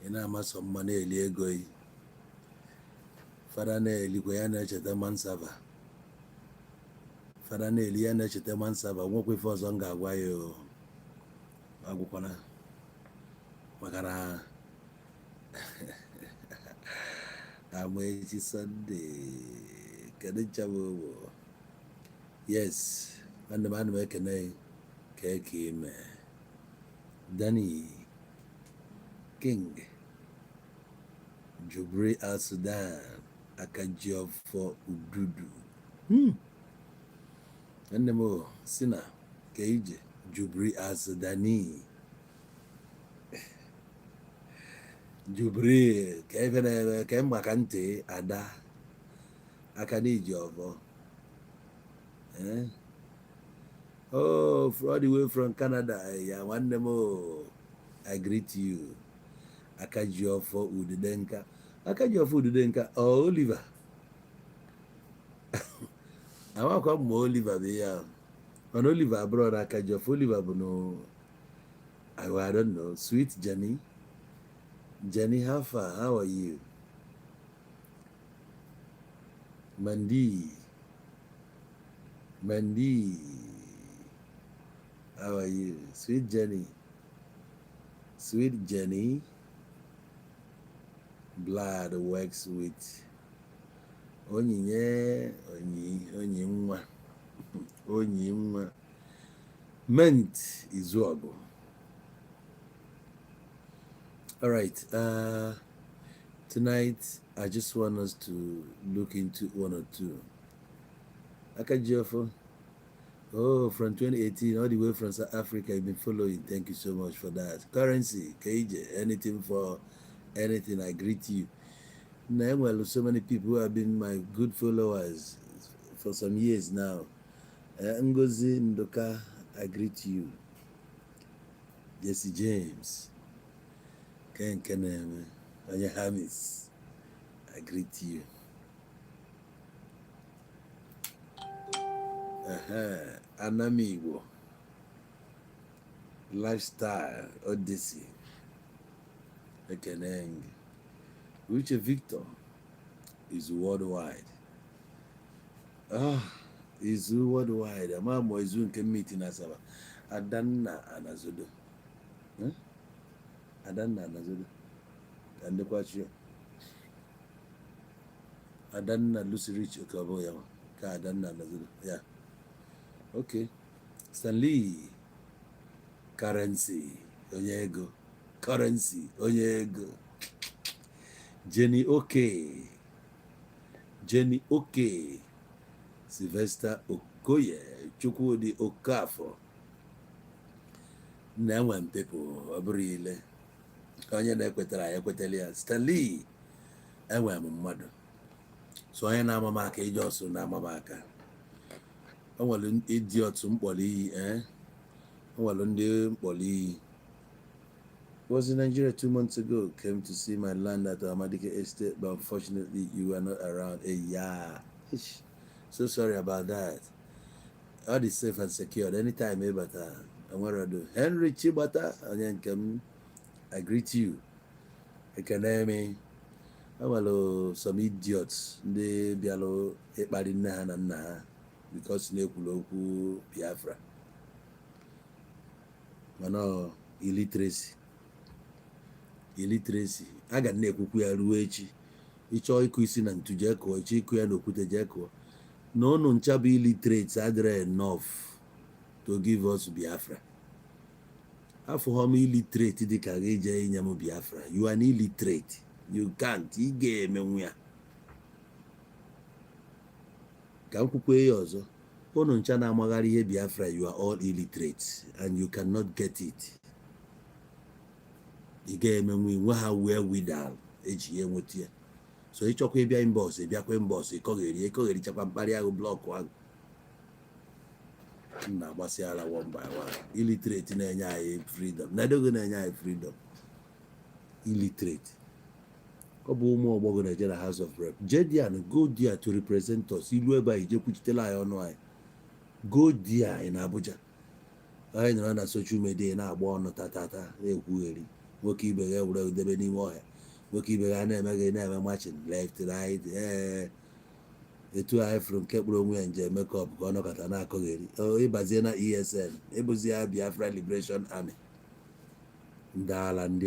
ina maso mma na-eli ego yi fada na-elikwa ya na-echeta mansaba fada na-eli ya na-echeta mansaba nwekwa ife ọzọ m ga-agwa ya agwụkwana maka na ama echi sọnde kedu nchawa owo yes nwanne m ana m ekene ka eke ime Dani King Jubri Al Sudan Akajiofo Ududu nwanne m si na ka ije Jubri Al Sudani Jubri ka ebe na-eme ka mgbaka ntị ada aka n'iji ọbọ oh all the way from Canada ya nwanne m I greet you Akajiofo Ududenka Akajiofo Ududenka Oliver amakwa ma Oliver bụ ya mana Oliver abụrụ na Akajiofo Oliver bụ no I don't know sweet Jenny, how far? How are you? Mandi, how are you? Sweet Jenny, blood works with onyi nwa Mint Izuogu. All right, tonight I just want us to look into one or two. Akajiofo, from 2018 all the way from South Africa, you've been following. Thank you so much for that. Currency, KJ, anything for anything, I greet you. Now, well, so many people who have been my good followers for some years now. Ngozi Ndoka, I greet you. Jesse James. Ken Kenem, Anya Hamis, I greet you. Anamigo, Lifestyle, Odyssey, Ekeneng, which Victor is worldwide. Is worldwide. Amamo is unke meeting asaba. Adanna anazodo. Adanna anazodo. And the question. Adanna Lucy Rich Okaboyama. Ka Adanna anazodo. Yeah. Okay. Stanley. Currency. Onyego. Currency. Onyego. Jenny Okay. Sylvester Okoye. Chukwudi Okafo. Now people abrile. Onye na-ekwetara ekwetele ya Stanley enwe m mmadụ so onye na-amama aka ije ọsụ na-amama aka o nwere ịdị otu mkpọrọ iyi o nwere ndị mkpọrọ iyi was in Nigeria 2 months ago, came to see my land at Amadike Estate, but unfortunately you were not around. So sorry about that. All is safe and secured anytime but Henry Chibata and I greet you. Ekeneme. Well, some idiots. They bialo ekpari nna na nna because na-ekwulu okwu Biafra. Mana illiteracy. A ga na-ekwukwu ya ruo echi. Ịchọ ịkụ isi na ntu jee kụọ, ịchọ ịkụ ya n'okwute jee kụọ. Na ụnụ ncha bụ illiterates adịrị enough to give us Biafra. After home illiterate dịka ga-eje inye m Biafra. You are an illiterate. You can't. Ị ga-emenwu ya. Ka m kwukwe ya ọzọ. Ụnụ ncha na-amagharị ihe Biafra, you are all illiterates and you cannot get it. Ị ga-emenwu nwe ha wee widal eji ya enweta ya. So ịchọkwa ịbịa inbox, ịbịakwa inbox, ịkọgherichakwa mkparị ahụ blọkụ ahụ. Na-agbasi ala one by one. Illiterate na-enye anyị freedom. Nadogo na-enye anyị freedom. Illiterate. Ọ bụ ụmụ ọgbọgọ na-eje na House of Rep. Jedian, go there to represent us. Ilu ebe anyị jekwuchitela anyị ọnụ anyị. Go there in Abuja. Anyị nọrọ na social media na-agba ọnụ tatata na-ekwugheri. nwoke ibe gị ewere udebe n'ime ọhịa, nwoke ibe gị na-eme gị na-eme machin left right etu a efuru nke kpụrụ onwe ya nje mekọp ka ọ nọkọta na-akọgheri ịbazie na ESN ịbụzi ya Biafra Liberation Army, ndị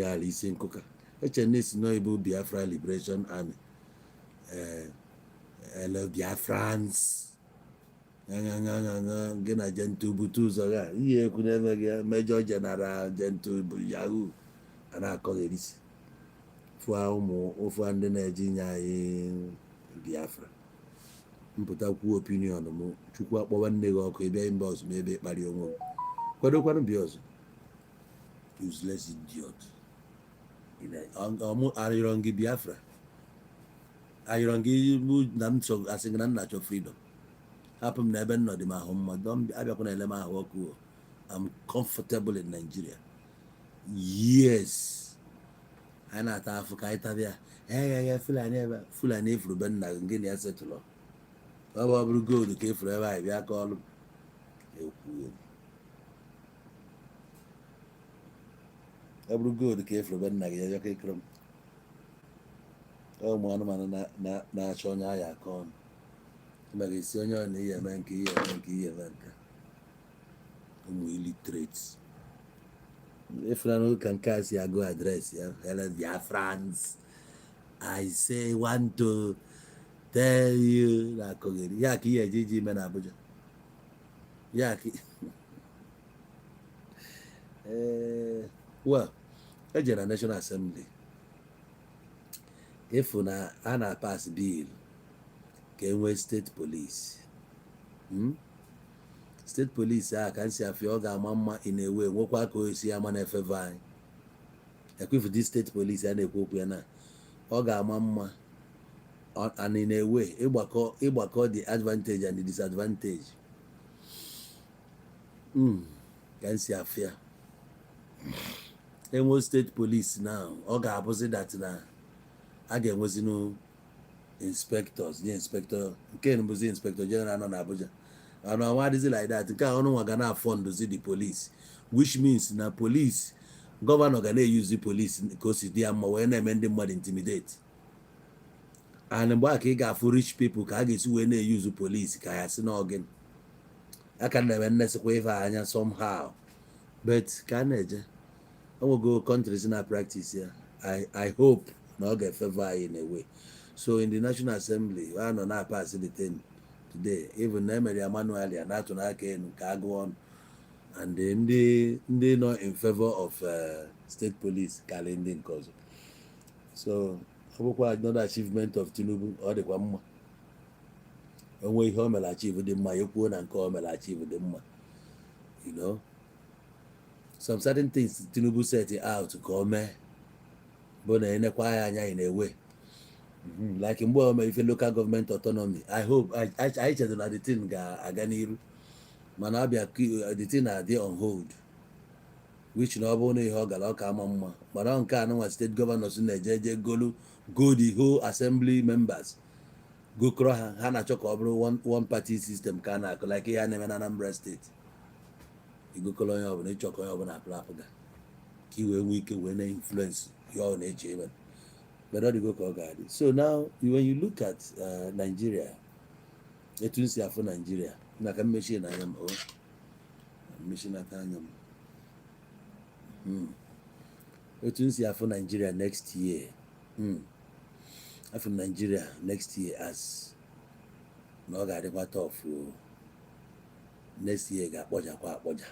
ala isi nkụka eche na esi n'oyibo Biafra Liberation Army ele Biafrans gị na Gentle bute ụzọ ga ihe ekwu na-eme gị Major General Gentle bụ yahoo a na-akọgherisi fụa ụmụ ofu ndị na-eji nye anyị Biafra. Mpụta kwuo opinion m, chukwu akpọwa nne gị ọkụ ịbịa mba ọzọ ma ebe ịkparị onwe m kwadokwanụ bịa ọzọ useless idiot. Arịrọ gị Biafra, arịrọ gị na m asị gị na nna chọ freedom, hapụ m na ebe nnọ dị m ahụ mma, abịakwa na ele m ahụ ọkụ. I'm comfortable in Nigeria. Yes, anyị na-ata afụ ka anyị tabịa Fulani ebe Fulani efuru be nna gị na ya setụlọ ọ bụrụ gold ka efuru ebe anyị bịa ka ọlụ ekwuo ọ bụrụ gold ka efuru be nna gị ya jọka ikere m ụmụ anụmanụ na-achọ onye ahịa aka ọnụ ma ga-esi onye ọ na ihe eme nke ihe eme nke ihe eme nke ụmụ illiterates efuru ka nke a si agụ adreesị ya hele Biafrans I say want to tell you na akọgheri ya ka ihe eji ime na Abuja ya ka well eje na National Assembly efu na a na-pass bill ka enwee steeti polisi steeti polisi a ka nsi afịa ọ ga-ama mma ị na-ewe nwekwa ka o esi ama na-efeve anyị ekwefu dị steeti polisi a na-ekwu okwu ya na ọ ga-ama mma anyị na-ewe ịgbakọ the advantage and the disadvantage ka nsi afịa enwe steeti polisi na ọ ga-abụzi dat na a ga-enwezinu inspectors nye inspector nke bụzi inspector general nọ na Abuja and ọnwa adịzi like that nke a ọnụ nwa ga na-afọndụzi the police which means na police gọvanọ ga na-eyuzi police ka o si dị ya mma wee na-eme ndị mmadụ intimidate and mgbe a ka ị ga-afụ rich people ka a ga-esi wee na-eyuzu police ka ya si n'ọgịn aka na-eme nnesikwa ife anya somehow but ka a na-eje onwego countries na practice ya I hope na ọ ga-efeva anyị in a way. So in the National Assembly a nọ na pass the thing today even na emere ya manually a na-atụ n'aka enu ka agụ ọnụ and ndị nọ in favor of state police karịa ndị nke ọzọ. So ọ bụkwa another achievement of Tinubu, ọ dịkwa mma onwe ihe o mere achieve dị mma ekwuo na nke o mere achieve dị mma, you know some certain things Tinubu set out ka o mee bụ na enekwa ya anya ị na-ewe like mgbe o mere ife local government autonomy I hope anyị chedo na the thing ga-aga n'iru mana abịa the thing na-adị on hold which na ọ bụrụ na ihe ọ gara ọ ka ama mma mana nke anụnwa steeti governors na-eje go the whole assembly members gokọrọ ha na-achọ ka ọ bụrụ one party system ka a na-akụ like ihe a na-eme na Anambra steeti igokọrọ onye ọbụla ịchọkọ onye ọbụla apụga ka i wee nwee ike wee na influence ihe ọ na-eche ebe but ọ dịgo ka ọ ga-adị. So now when you look at Nigeria, etu nsi afụ Nigeria na ka mmechie na anya m mmechi n'aka anya m etu nsi afụ Nigeria next year afụ Nigeria next year as na ọ ga-adịkwa tough next year ga-akpọjakwa akpọja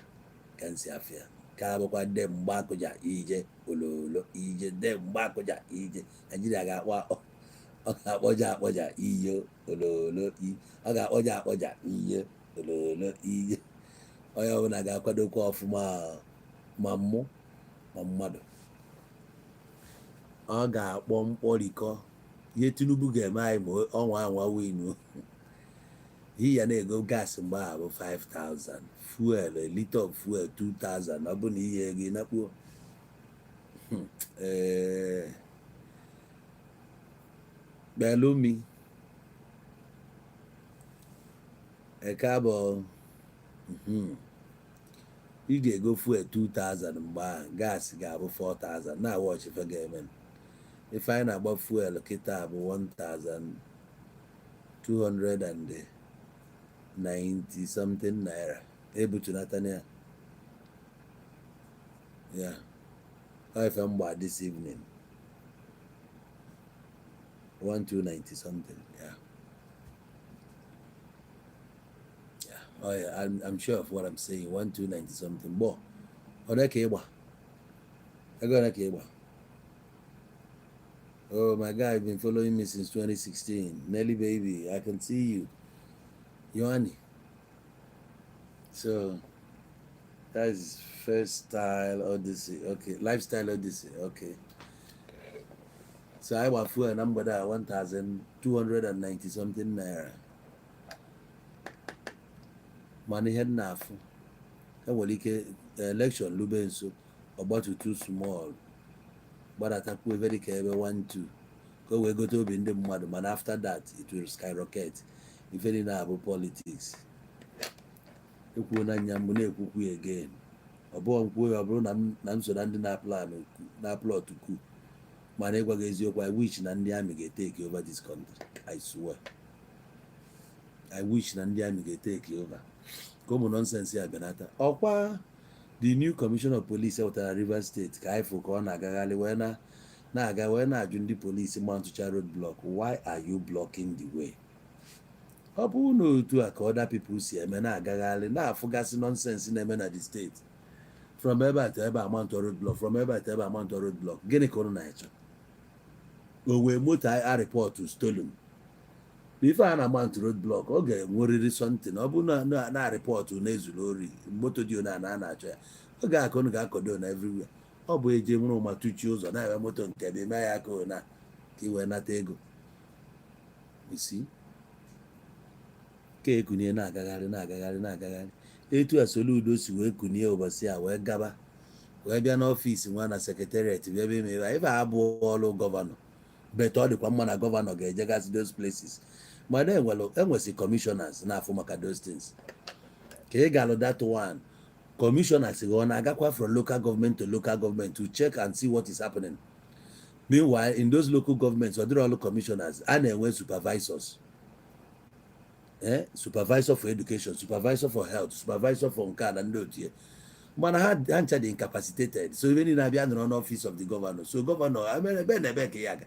ka nsi afịa ka abụkwa de mgbakụja ije ololo ije de mgbakụja ije Nigeria ga-akpọ ọ ga-akpọja akpọja iyo ololo ọ ga-akpọja akpọja iyo ololo iyo onye ọbụla ga-akwadokwa ọfụma ma mmụ ma mmadụ ọ ga-akpọ mkpọrịkọ ihe Tinubu ga-eme anyị ma ọnwa winu ihe ya na-ego gas mgbe a bụ 5,000 fuel a liter of fuel 2,000 ọ bụ na ihe gị nakpuo Belumi eke abụọ ị ga-ego fuel 2000 mgbe ahụ gas ga-abụ 4000 na watch ife ga-eme ife anyị na-agba fuel kịta bụ 1290 something naira ebutunatana ya ife mgba this evening 1290 something yeah. Oh yeah, I'm sure of what I'm saying. 1290 something. But oh my God, you've been following me since 2016. Nelly baby, I can see you. Yohani. So that is first style odyssey. Okay, lifestyle odyssey. Okay. So I was for a number that 1290 something naira. Money had enough. I will like election Luben so about too small. But I think we very careful 1-2. Because we go to be in the mud, and after that it will skyrocket. If any now about politics. You could not yamune again. Upon I'm so na plan na plot to coup. Manegwa I wish Nandiami get take over this country. I swear. I wish Nandiami get take over. Come nonsense here, Benata. Okwa, the new commissioner of police out of River State, Kaifo Kona Gagali Wena, Nagawena Jundi police Montucha road block. Why are you blocking the way? Opu no to other people see Mena Gagali, now forgetting nonsense in the state. From Eba to Eba Mount road block, from Eba to Eba Mount road block, Guinea Corona. We motor a report to stolen. Before an amount road block, okay, worry something. Obuna na report to Nezulori, motor you na nature. Okay, I can't go down everywhere. Obo eje mu ma tu choose on na motor nke be my ako na ki we na tego. You see? Ke kunie na agagari. Etu asoludo si we kunie obasi a we gaba. We bia na office nwa na secretariat bia be me if I abo all governor. But all the common governor get those places. But then was the commissioners now for those things. Galo that one. Commissioners go from local government to local government to check and see what is happening. Meanwhile, in those local governments, or all commissioners and then supervisors. Supervisor for education, supervisor for health, supervisor for card and note here. Man, I had answered incapacitated. So even in Abian office of the governor. So governor, I mean Yaga.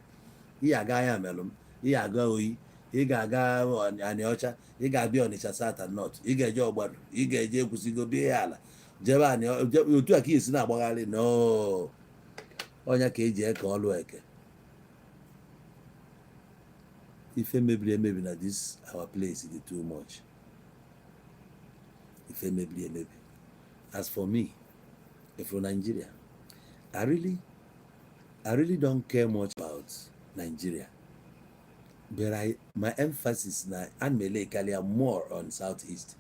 Yaga Yamelum, Yaga Oi. Ị ga-aga Anịọcha, ị ga-abịa Ọnịcha South and North, ị ga-eje Ọgbaru, ị ga-eje Ekwusigo bie ala, jebe otu a ka isi na-agbagharị no ọnya ka eji eke ọlụ eke. Ife mebiri emebi na this our place is too much. Ife mebiri emebi. As for me, from Nigeria, I really don't care much about Nigeria. But my emphasis now and Melekalia more on Southeast.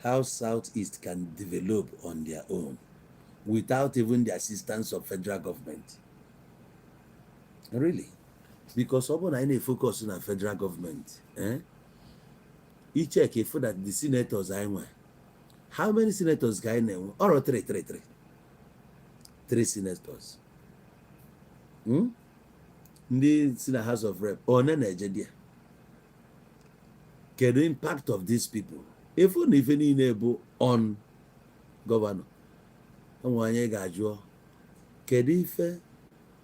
How Southeast can develop on their own without even the assistance of federal government. Really. Because upon I focus on the federal government, you check if that the senators I want. How many senators guy name? Or three. Three senators. Ndị si na House of Rep one na-eje dia. Kedu impact of these people? If na ife niile bụ on governor. Onwe anyị ga-ajụ kedu ife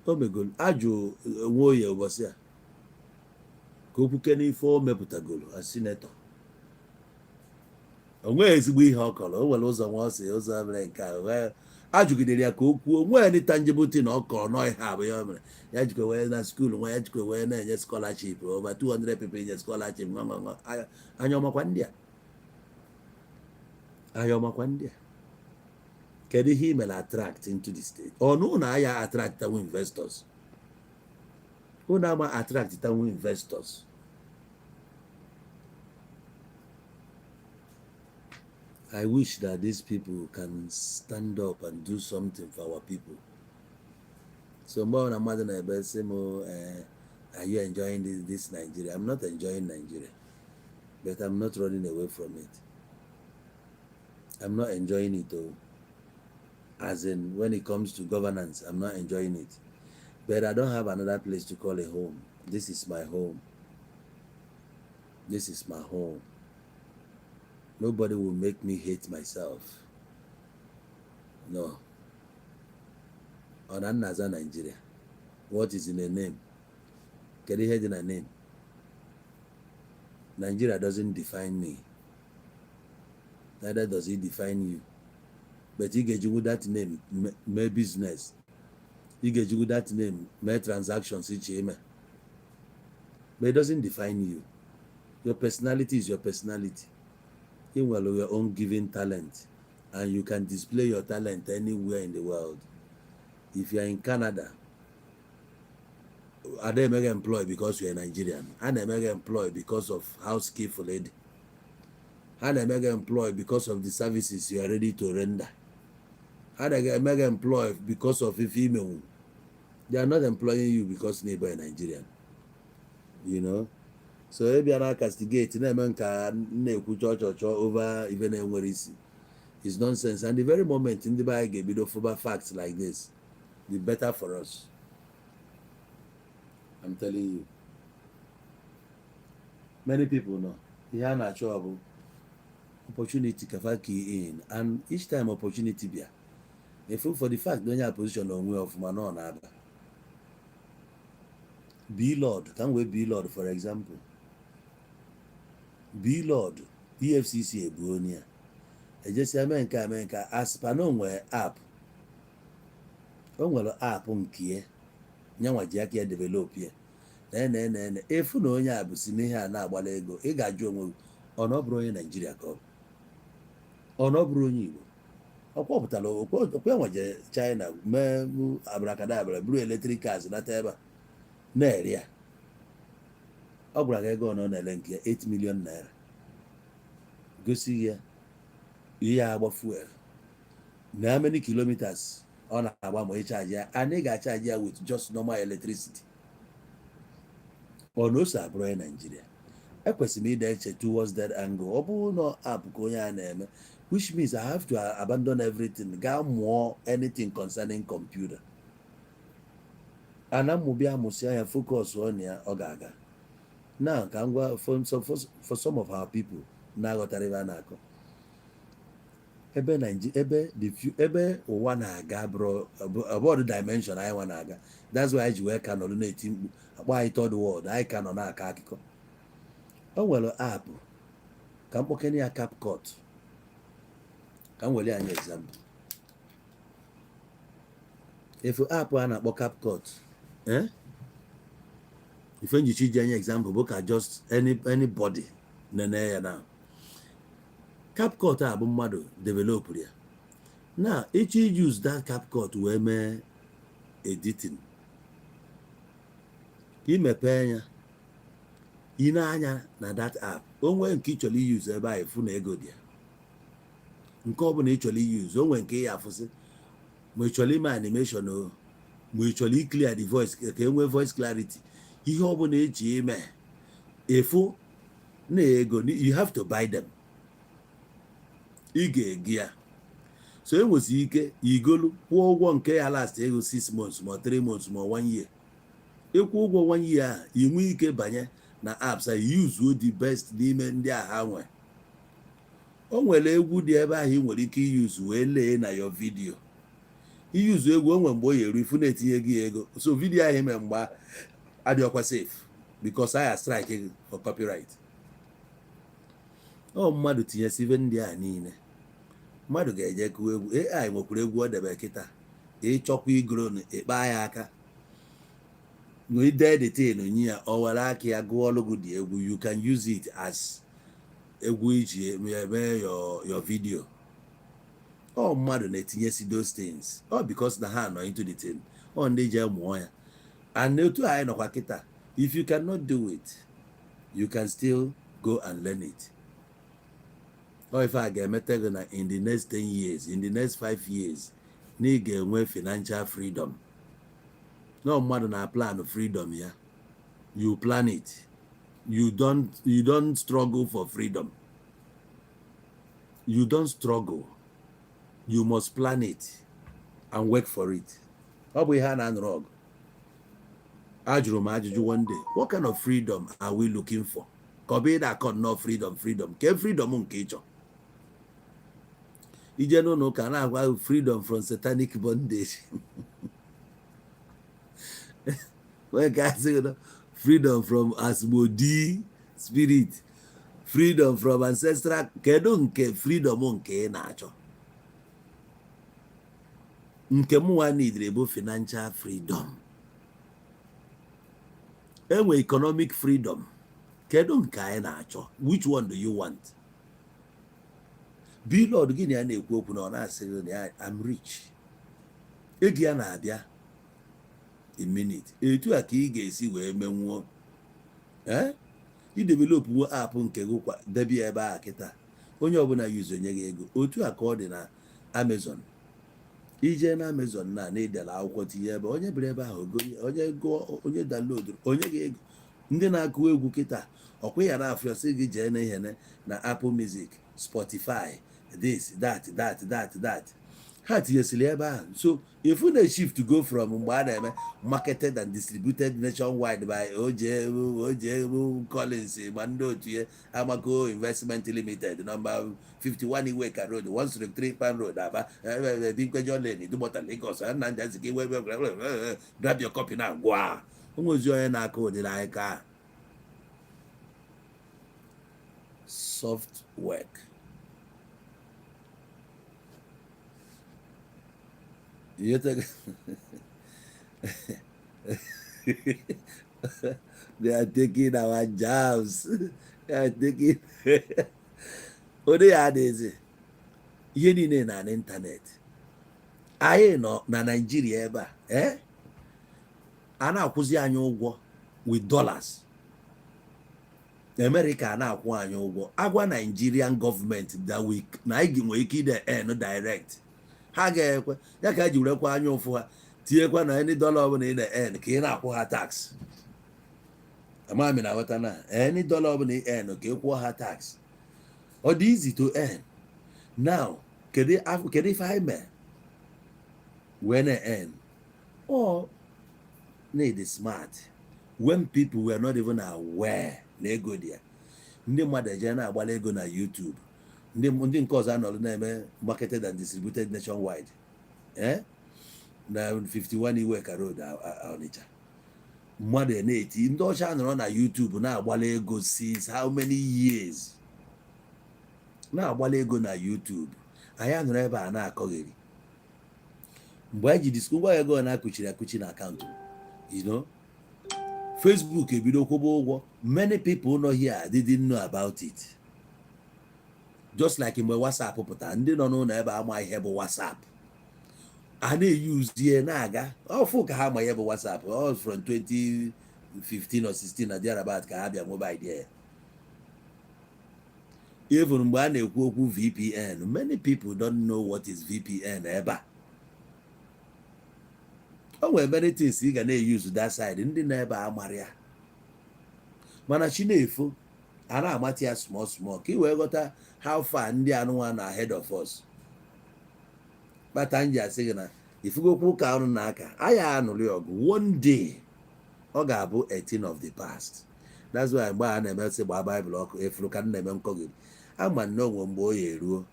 o megolo ajụ nwe oye ụbọchị a ka okwuke n'ife o mepụtagolo as senator. Onwe ezigbo ihe ọ kọrọ o nwere ụzọ nwa ọsị ụzọ mere nke a ajụgidere ya ka o kwuo nwee any tangible thing ọ kọrọ nọ ihe abụ ya mere ya jikwa wee na school nwa ya jikwa wee na-enye scholarship over 200 people enye scholarship anya ọmakwa ndị a kedu ihe imere attract into the state ọnụ na ya attract tawu investors ụnụ ama attract tawu investors. I wish that these people can stand up and do something for our people. So more than mother and are you enjoying this Nigeria? I'm not enjoying Nigeria, but I'm not running away from it. I'm not enjoying it though. As in, when it comes to governance, I'm not enjoying it. But I don't have another place to call a home. This is my home. This is my home. Nobody will make me hate myself. No. On another Nigeria. What is in a name? Can you hear in a name? Nigeria doesn't define me. Neither does it define you. But you get you with that name, my business. You get you with that name, my transactions, but it doesn't define you. Your personality is your personality. You will have your own given talent, and you can display your talent anywhere in the world. If you are in Canada, are they mega employed because you're a Nigerian? Are they mega employed because of how skillful lady? Are they mega employed because of the services you are ready to render? Are they mega employed because of a female? They are not employing you because neighbor is Nigerian. You know? So if you are castigate, over even where it's nonsense. And the very moment in the Bible get bit of facts like this, the better for us. I'm telling you. Many people know. Here na trouble. Opportunity can key in. And each time opportunity be. If for the fact don't have position on way of man on other. Be Lord. Can we be Lord, for example? Be Lord. EFCC Ebuonia. Ejesi America as panonwe app. Onwere app nke nyanwa ji aka develop ye. Efu na onye a bụ si n'ihe a na-agbala ego, ị ga-ajụ onwe ọ na ọ bụrụ onye Naijiria ka ọ na ọ bụrụ onye Igbo. Ọkwa pụtara okwe nwaje China mee abrakadabra buru eletrik cars nata ebe a na-ere ya. Ọ gwara gị ego ọ na-ele nke 8 million naira. Gosi ya ihe agba fuel na how many kilometers ọ na-agba ma ịchaji ya, and ị ga-achaji ya with just normal electricity. Ọ na ose abụrụ onye Nigeria. Ekwesịrị m ide eche towards that angle. Ọ bụrụ na app ka onye a na-eme, which means I have to abandon everything, gaa mụọ anything concerning computer. Ana mmụbịa amụsị anya focus on ya, ọ ga-aga. Now ka m gwa for some of our people na-aghọtara ebe a na-akọ. Ebe ụwa na-aga abroad dimension anyị nwa na-aga. That's why ji wee ka nọrọ na-eti mkpu akpọ anyị third world, anyị ka nọ na-akọ akụkọ. O nwere app ka m kpọkene ya CapCut. Ka m were anyị example. Efu app a na-akpọ CapCut, ife njichi ji anyị example bụ ka just anybody nene ya na CapCut a bụ mmadụ develop ya. Now ịchọ use that CapCut wee mee editing, imepee ya, ị na-anya na that app onwe nke ị chọrọ use ebe a efu na ego dị ya. Nke ọ bụla ị chọrọ use onwe nke ya afụsị, ma ị chọrọ ime animation o, ma ị chọrọ clear the voice ka enwee voice clarity, ihe ọ bụla eji ime efu na ego, you have to buy them. Ị ga-egi ya. So enwezi ike igolu kwụọ ụgwọ nke ya last ego 6 months ma 3 months ma 1 year. Ịkwụ ụgwọ 1 year a, ị nwee ike banye na apps a use the best n'ime ndị a ha nwe. O nwere egwu dị ebe ahụ ị nwere ike use wee lee na your video. Use egwu onwe mgbe o yeru ifu na-etinye gị ego. So video ahụ eme mgbe adịọkwa safe because I strike for copyright. Ọ mmadụ tinyesi ife ndị a niile. Mmadụ ga-eje kụọ egwu. AI nwekwara egwu ọ debe kịta. Ịchọkwa igoro na ịkpa ya aka. Ide detail onye ya, ọ were aka ya gụọ ọlụ gị dị egwu. You can use it as egwu iji eme your video. Ọ mmadụ na-etinyesi those things. Ọ because na ha nọ into the thing. Ọ ndị je mụọ ya. And otu anyị nọkwa kịta, if you cannot do it, you can still go and learn it. Or if I get na in the next 10 years, in the next 5 years, na ị ga-enwe financial freedom. No mmadụ na plan freedom ya. You plan it. You don't struggle for freedom. you don't struggle, you must plan it and work for it. Ọ bụ ihe a na-anụrụ ọgụ. Ajụrụ m ajụjụ one day, what kind of freedom are we looking for? Ka ọ bụ ịda akọ nnọọ freedom ke freedom nke ị chọ. Ije n'ụlọ ụka na-agwa freedom from satanic bondage. When ka sị freedom from Asmodi spirit, freedom from ancestral, kedu nke freedom nke ị na-achọ? Nke mụnwa nidere bụ financial freedom. Enwe economic freedom. Kedu nke anyị na-achọ? Which one do you want? Be Lord gịnị ya na-ekwu okwu na ọ na-asị na I'm rich. Ego ya na-abịa a minute. Etu a ka ị ga-esi wee menwuo. I develop wo app nke gị kwa debi ebe a kịta. Onye ọbụla use onye gị ego. Otu a ka ọ dị na Amazon. Ije na Amazon na-edela akwụkwọ tinye ebe onye bere ebe ahụ onye download onye gị ego. Ndị na-akụ egwu kịta ọkwa ya na afịọsị gị jee na ihe na Apple Music, Spotify, this, that. Ha tinyesịrị ebe ahụ. So if we shift to go from mgbe a na-eme marketed and distributed nationwide by OJ Collins ma ndị otu ya Amaco Investment Limited, number 51 Iweka Road, 103 Pan Road, Aba, Binkwejo Lane, Idumota, Lagos, Nanja Ziki, grab your copy now, gwa. Ụmụozi onye na-akụ ụdịrị anyị ka soft work. You take they are taking our jobs. They are taking Ode ya adịghịzị ihe niile na n'ịntanetị. Anyị nọ na Nigeria ebe a a na-akwụzi anyị ụgwọ with dollars. America na-akwụ anyị ụgwọ. Agwa Nigerian government that week na anyị nwere ike ide earn direct. Ha ga-ekwe ya ka ji werekwa anya ụfụ ha tinyekwa na any dollar ọbụla ị na-earn ka ị na-akwụ ha tax. Amami na ghọta na any dollar ọbụla ị earn ka ị kwụọ ha tax. Ọ dị easy to earn. Now kedu ife anyị mee wee na-earn? Or need smart when people were not even aware na ego dị ya. Ndị mmadụ eje na-agbala ego na YouTube. Ndị nke ọzọ anọrụ na-eme marketed and distributed nationwide. Na 51 Iweka Road, Onitsha. Mmadụ na-eti ndị ọcha nọrọ na YouTube na-agbala ego since how many years? Na-agbala ego na YouTube. Anyị anọrọ ebe a na-akọgheri. Mgbe anyị ji discover ego na-akụchiri na akaụntụ. You know, Facebook ebido kwụba ụgwọ. Many people know here didn't know about it. Just like mgbe WhatsApp pụtara, ndị nọ n'ụlọ ebe ama ihe bụ WhatsApp. A na-use ihe na-aga. Ọfụ ka ha ma ihe bụ WhatsApp. All from 2015 or 16 na thereabout ka ha bịa mobile there. Even mgbe a na-ekwu okwu VPN, many people don't know what is VPN ebe a. O nwere many things ị ga na-use that side ndị na-ebe a mara ya. Mana chi na-efo a na-amata ya small ka ị wee ghọta how far ndị anụnwa na ahead of us. Kpata nji asị gị na ifugokwu ka ọnụ n'aka anya anụrụ ọgụ one day ọ ga-abụ a thing of the past. That's why mgbe a na-emesị gbaa Bible ọkụ efuru ka na-eme nkọgịrị ama nne onwe mgbe o ya eruo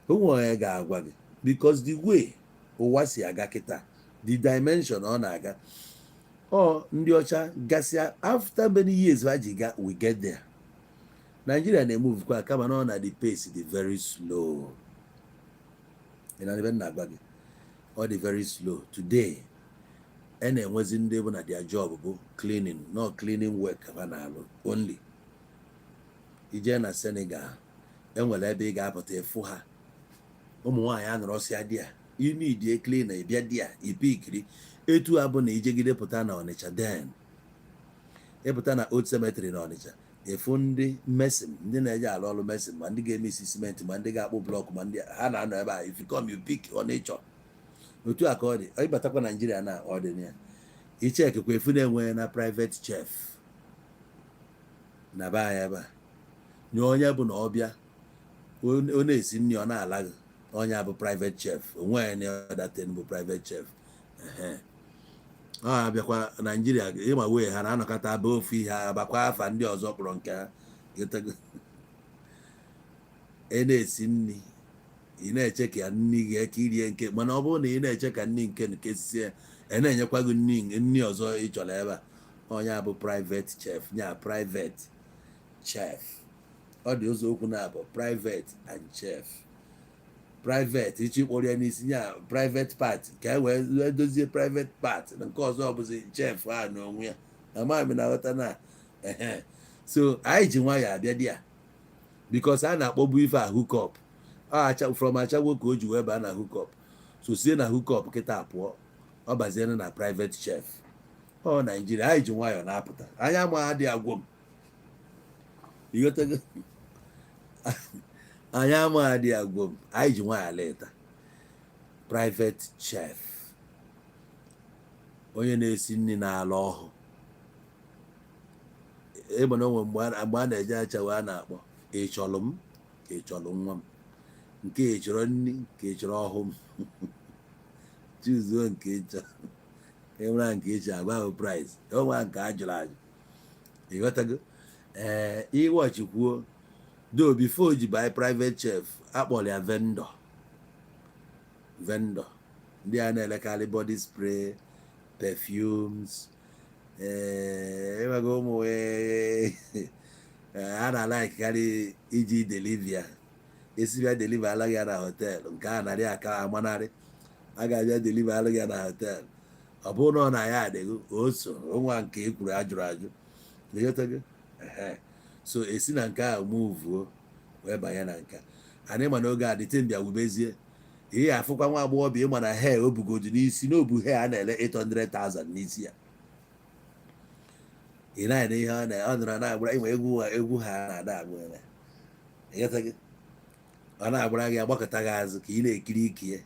onwe onye ga-agwa gị because the way ụwa si aga kịta, the dimension ọ na-aga ndị ọcha gasịa after many years ha ji ga we get there. Nigeria na-emove kwa kama na ọ na the pace dị very slow. Ị na-ebe na-agwa gị ọ dị very slow. Today na-enwezi ndị bụ na their job bụ cleaning, not cleaning work ha na-alụ only. Ije na Senegal enwere ebe ị ga-apụta efu ha ụmụ nwaanyị anọrọsịa di ya ime idie clean na ịbịa di ya ipikiri etu abụ na ijegide pụta na Onitsha den ịpụta na Old Cemetery na Onitsha efu ndị mesin ndị na-eje alụ ọrụ mesin ma ndị ga-eme isi simenti ma ndị ga-akpụ blọk ma ndị ha na-anọ ebe a if you come you pick Onitsha. Otu a ka ọ dị ịbatakwa Nigeria na ọ dị ya ichekekwa efu na-enwe na private chef na be anyị ebe a nye onye bụ na ọbịa ọ na-esi nri ọ na-ala gị onye bụ private chef onwe ya na ọdaten bụ private chef ọ abịakwa Naijiria ịma wee ha na-anọkọta bụ ofu ihe abakwa afa ndị ọzọ kpọrọ nke ha na-esi nri ị na-eche ka nri gị ka irie nke mana ọ bụrụ na ị na-eche ka nri nke sie na-enyekwa gị nri ọzọ ị chọrọ ebe a onye bụ private chef nya private chef ọ dị ụzọ okwu na-abụ private and chef private ịchọ ịkpọrọ ya n'isi nya private part ka e wee dozie private part na nke ọzọ bụzi chef a n'onwe ya amaghị m na ghọta na so anyị ji nwayọ abịa di ya because a na-akpọbu ife a hookup from achagwo ka o ji wee baa na hookup so sie na hookup kịta pụọ ọ baziere na private chef ọ Naijiria anyị ji nwayọ na-apụta anya ma adị agwọ m ịghọtago anyị amaghị adị agwọ m anyị ji nwayọ leta private chef onye na-esi nri n'ala ọhụụ ịgbana onwe mgbe a na-eje achawa a na-akpọ ịchọrọ m ka ịchọrọ nwa m nke ịchọrọ nri ka ịchọrọ ọhụụ m chuzuo nke ịchọ enwere nke ịchọ agwa ahụ price onwe nke a jụrụ ajụ ịghọtago ịwọchikwuo do before ji by private chef akpọrọ ya vendor ndị a na-elekarị body spray perfumes enweghị ụmụ a na-alakikarị iji delivia esibịa deliver alaghị ya na họteelụ nke a narị aka amanarị a ga-abịa deliver alaghị ya na họteelụ ọ bụrụ na ọ na ya adịghị oso nwa nke ekwuru ajụrụ ajụ so esi na nke a muvuo wee banye na nke anyị ma n'oge a dịte mbịa wubezie ihe afụkwa nwa agbọghọbịa ịma na hair o bugodu n'isi n'obu hair a na-ele 800,000 n'isi ya ị na-ede ihe ọ nọrọ na-agbara inwe egwu ha na-ada agbụrụ ọ na-agbara gị agbakọta gị azụ ka ị na-ekiri ike ya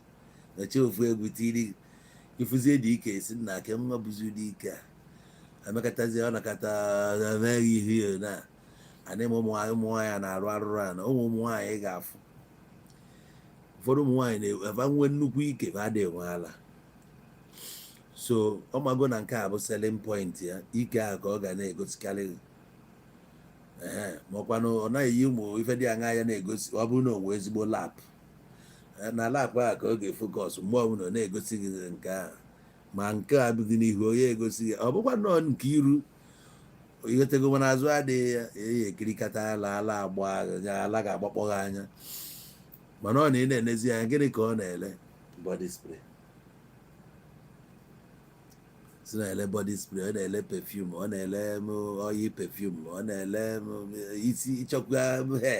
nachi ofu egwu tiri ịfụzie dị ike esi na ke nwa bụzi dị ike a amekatazie ọ nakata meghị ihe na anyị ma ụmụ nwaanyị na-arụ arụrụ a na ụmụ nwaanyị ị ga-afụ ụfọdụ ụmụ nwaanyị na-eva nwe nnukwu ike ma adịghị enwe ala so ọ mago na nke a bụ selling point ya ike a ka ọ ga na-egosikarị makwanụ ọ naghị eyi ụmụ ife dị aṅa ya na-egosi ọ bụrụ na o nwee ezigbo lap na lap a ka ọ ga-efokọs mgbe ọbụla ọ na-egosi gị nke a ma nke a bụghị n'ihu onye egosi gị ọ bụkwa nọọ nke iru ighotego mana azụ adịghị ya eyi ekirikata ala agba ala ga-agbakpọ ha anya mana ọ na ị na-enezi anya gịnị ka ọ na-ele body spray si na-ele body spray ọ na-ele perfume ọ na-ele oyi perfume ọ na-ele isi ịchọkwa he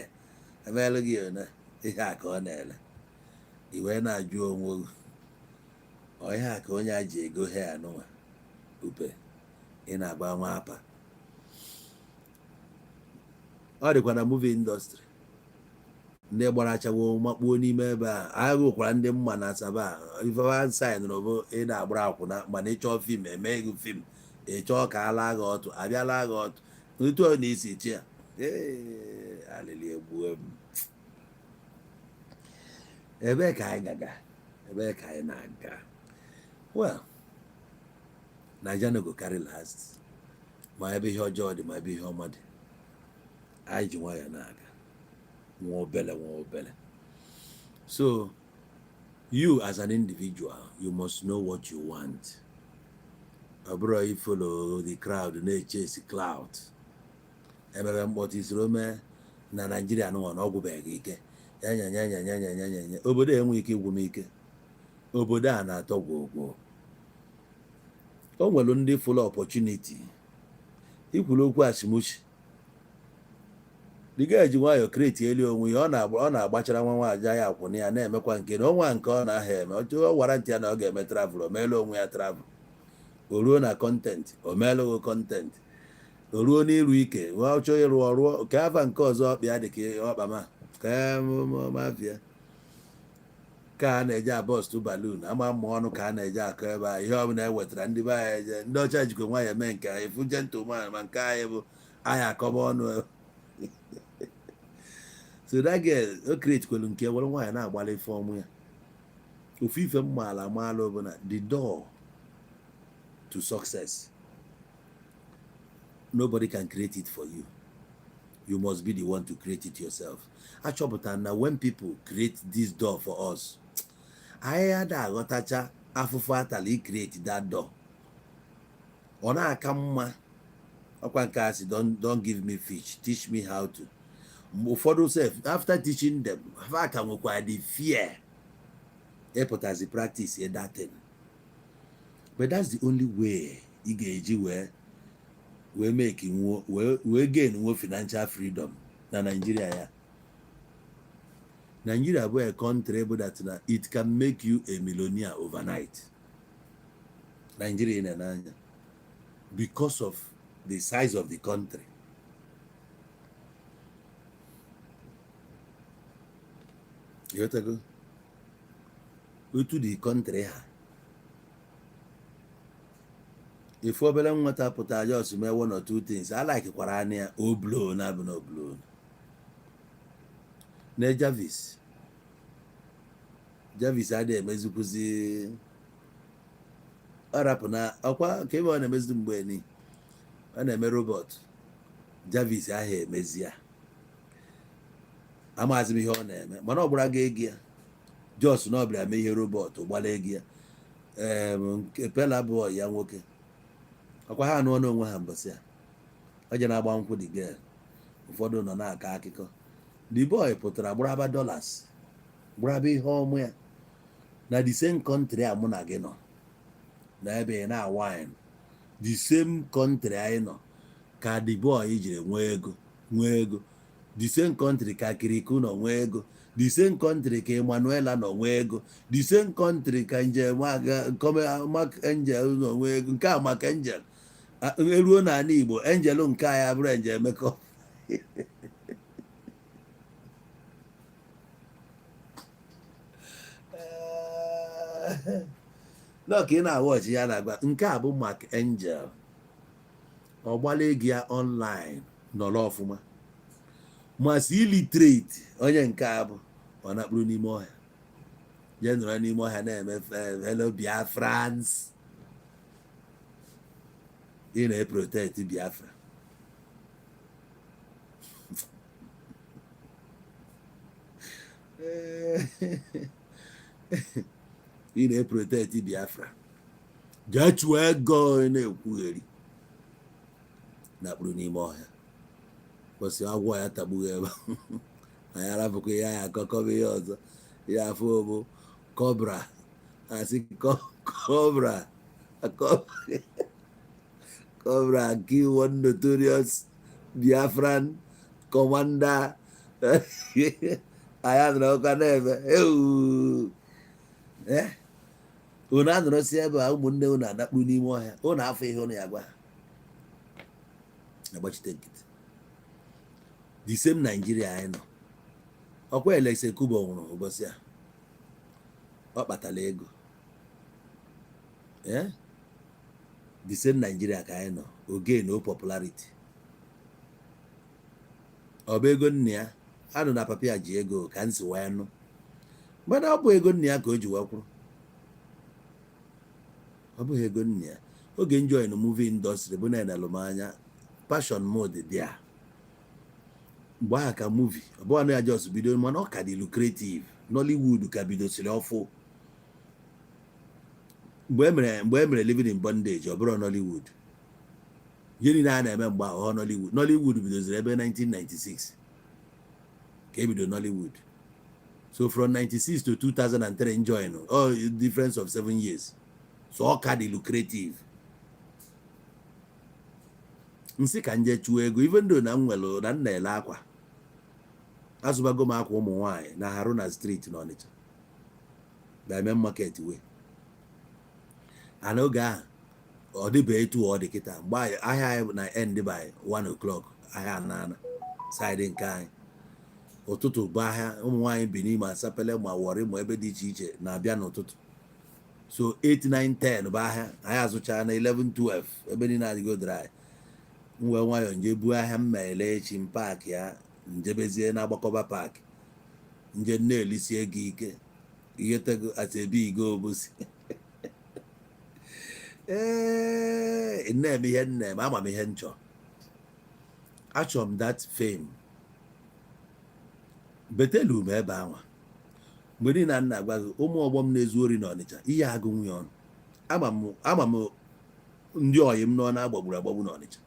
emeelụ gị na ihe a ka ọ na-ele i wee na-ajụ onwe ihe a ka onye a ji ego he anụnwa upe ị na-agba nwa apa ọ dịkwa na movie industry ndị gbara achawo makpuo n'ime ebe a agha ụkwara ndị mma na Asaba ifewa sain bụ ị na-agbara akwụna mana ịchọọ fim emeghị fim ịchọọ ka a laa gị ọtụ abịala gị ọtụ otu ọ na-esi chi ya alịlị egbuo m ebee ka anyị gaga ebee ka anyị na-aga well Naija no go carry last ma ebe ihe ọjọọ dị ma ebe ihe ọma dị anyị ji nwayọ na-aga nwa obele so you as an individual you must know what you want ọ bụrụ you follow the crowd na-echase cloud emebe mkpọtụ isoro mee na Naijiria nụwa na ọgwụbeghị ike nyanya obodo enwe ike ịgwụ m ike obodo a na-atọ gwogwo o nwere ndị full opportunity ikwuru okwu asịmuchi dị ga-eji nwayọ kreti elu onwe ya ọ na-agbachara nwa nwaanyị ya akwụna ya na-emekwa nke na ọnwa nke ọ na-aha eme ọ gwara ntị ya na ọ ga-eme travel o meela onwe ya travel o ruo na kọntentị o meelụghị kọntentị o ruo n'iru ike nwa ọchọ ịrụ ọrụ ka afa nke ọzọ ọkpịa dị ka ọkpama ka mafia ka a na-eje abọstụ balun ama mma ọnụ ka a na-eje akọ ebe a ihe ọbụla ewetara ndị be anyị eje ndị ọcha jikwa nwa ya eme nke anyị fụ gentleman ma nke anyị bụ anyị akọba ọnụ so that girl o create kwelu nke were nwaanyị na-agbalị ife ọmụ ya ofu ife mmaala amaala ọbụla the door to success nobody can create it for you. You must be the one to create it yourself. Achọpụtara na when people create this door for us, anyị ada aghọtacha afụfụ atala i create that door. Ọ na-aka mma ọkwa nke asị don't give me fish, teach me how to. Ụfọdụ sef after teaching them ha ka nwekwa the fear ịpụtazi practice that thing. But that's the only way ị ga-eji wee make wee gain financial freedom na Nigeria ya. Nigeria bụ a country bụ that na it can make you a millionaire overnight. Nigeria in n'anya because of the size of the country. You go to the country ha. If obere nwata pụta just mee one or two things, I like kwara anya o blow na bụ no blow. Na Jarvis adịghị emezikwuzi ọ rapụ na ọkwa ka ebe ọ na-emezi mgbe ni ọ na-eme robot. Jarvis ahụ emezi ya amazi m ihe ọ na-eme mana ọ gbara ego ya just na ọ bịara mee ihe robot gbara ego ya pela bụ ya nwoke ọkwa ha anụ onwe ha mbọsị ya ọ je na-agba nkwụ the girl ụfọdụ nọ na-aka akụkọ the boy pụtara gbaraba dollars gbaraba ihe ọmụ ya na the same country a mụ na gị nọ na ebe na wine the same country anyị nọ ka the boy jiri nwee ego the same country ka Kirikou nọ nwee ego the same country ka Emanuela nọ nwee ego the same country ka Mark Angel nọ nwee ego nke a Mark Angel eruo n'ala Igbo Angel nke a ya bụrụ Angel Emeka no ka ị na-awọchi ya na-agba nke a bụ Mark Angel ọ gbala ego ya online nọrọ ọfụma masị illiterate onye nke a bụ ọ na-akpụrụ n'ime ọhịa je nọrọ n'ime ọhịa na-eme hello Biafrans ị na-protect Biafra ị na-protect Biafra jee chụọ ego na-ekwugheri na-akpụrụ n'ime ọhịa kwụsị agwọ ya tagbughị ebe anyị arapụkwa ya ya akọkọba ihe ọzọ ya afọ bụ cobra asị cobra kill one notorious Biafran commander anyị anụrụ ọka na-eme unu anụrụsi ebe a ụmụnne unu anakpu n'ime ọhịa unu afọ ihe unu ya gwa ha agbachite nkịtị the same Nigeria anyị nọ ọkwa Alex Kubo nwụrụ ụbọchị a ọ kpatara ego the same Nigeria ka anyị nọ oge no popularity ọ bụ ego nne ya anụ na papa ya ji ego ka nsi wee nụ mana ọ bụ ego nne ya ka o ji wee kwụrụ ọ bụghị ego nne ya oge enjoy na movie industry bụ na alụmanya passion mode dị a mgbe ahụ ka movie ọ bụghị na ya just bido mana ọ ka dị lucrative Nollywood ka bidosiri ọfụ mgbe e mere Living in Bondage ọ bụrụ Nollywood ihe niile a na-eme mgbe ahụ Nollywood bidoziri ebe 1996 ka ebido Nollywood so from 96 to 2003 enjoy all difference of 7 years so ọ ka dị lucrative nsị ka nje chụọ ego even though na m nwere na nna ele akwa azụbago m akwa ụmụ nwaanyị na Haruna Street na Ọnịcha na main market way n'oge ahụ ọ dịbeghị etu ọ dị kịta mgbe ahịa anyị na end by 1 o'clock ahịa na side nke anyị ụtụtụ bụ ahịa ụmụ nwaanyị bi n'ime Asapele ma Warri ma ebe dị iche iche na-abịa n'ụtụtụ so 8 9 10 bụ ahịa anyị azụcha na 11 12 ebe niile adịgo dry mwe nwayọ nje buo ahịa m ma ele echi m paaki ya njebezie na agbakọba park nje na-elisie gị ike ihetego atebe igo obosi nne m ihe nne m ama m ihe nchọ achọrọ m that fame betelu m ebe anwa mgbe niile nna agwa gị ụmụ ọgbọ m na-ezu ori n'Ọnịcha ihe agụ nwunye ọnụ ama m ndị oyi m nọ na-agbagburu agbagbu n'Ọnịcha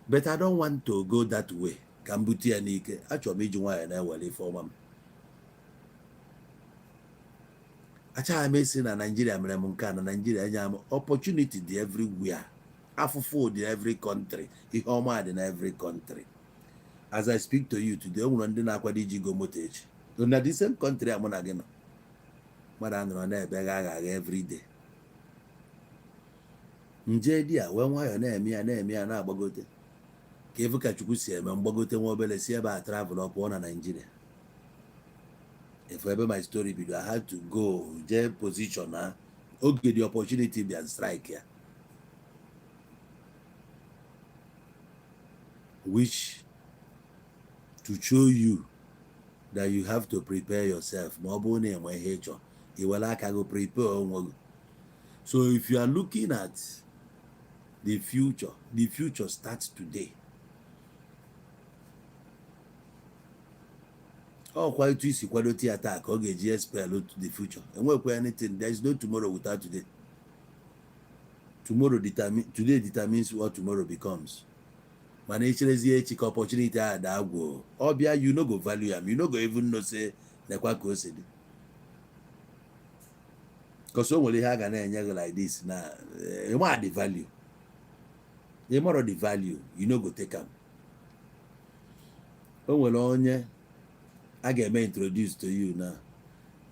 but I don't want to go that way ka m bute ya n'ike achọrọ m iji nwaanyị na-ewere ife ọma m achọghị m esi na Nigeria mere m nke a na Nigeria enye m opportunity dị everywhere afụfụ dị every country ihe ọma dị na every country as I speak to you today o nwere ndị na-akwado iji go moto echi na the same country a mụ na gị nọ mmadụ anọrọ na-ebe agha every day nje di a wee nwayọọ na-eme ya na-agbagote ka efu ka Chukwu si eme mgbagote nwa obere si ebe a travel pụọ na Nigeria efu ebe my story bido I had to go jee position na oge the opportunity bịa strike ya which to show you that you have to prepare yourself ma ọ bụrụ na enwe ihe ịchọ iwere aka gị prepare onwe gị. So if you are looking at the future starts today. Ọkwa etu isi kwado theater ka ọ ga-eji expel to the future. Enwekwa anything, there is no tomorrow without today. Today determines what tomorrow becomes. Mana echelezi echi ka opportunity a da agwụ ọbịa you no go value am, you no go even know say nekwa ka o si dị. Because o nwere ihe a ga na-enye gị like this na ịma the value. Ịmara the value, you no go take am. O nwere onye a ga-eme introduce to you na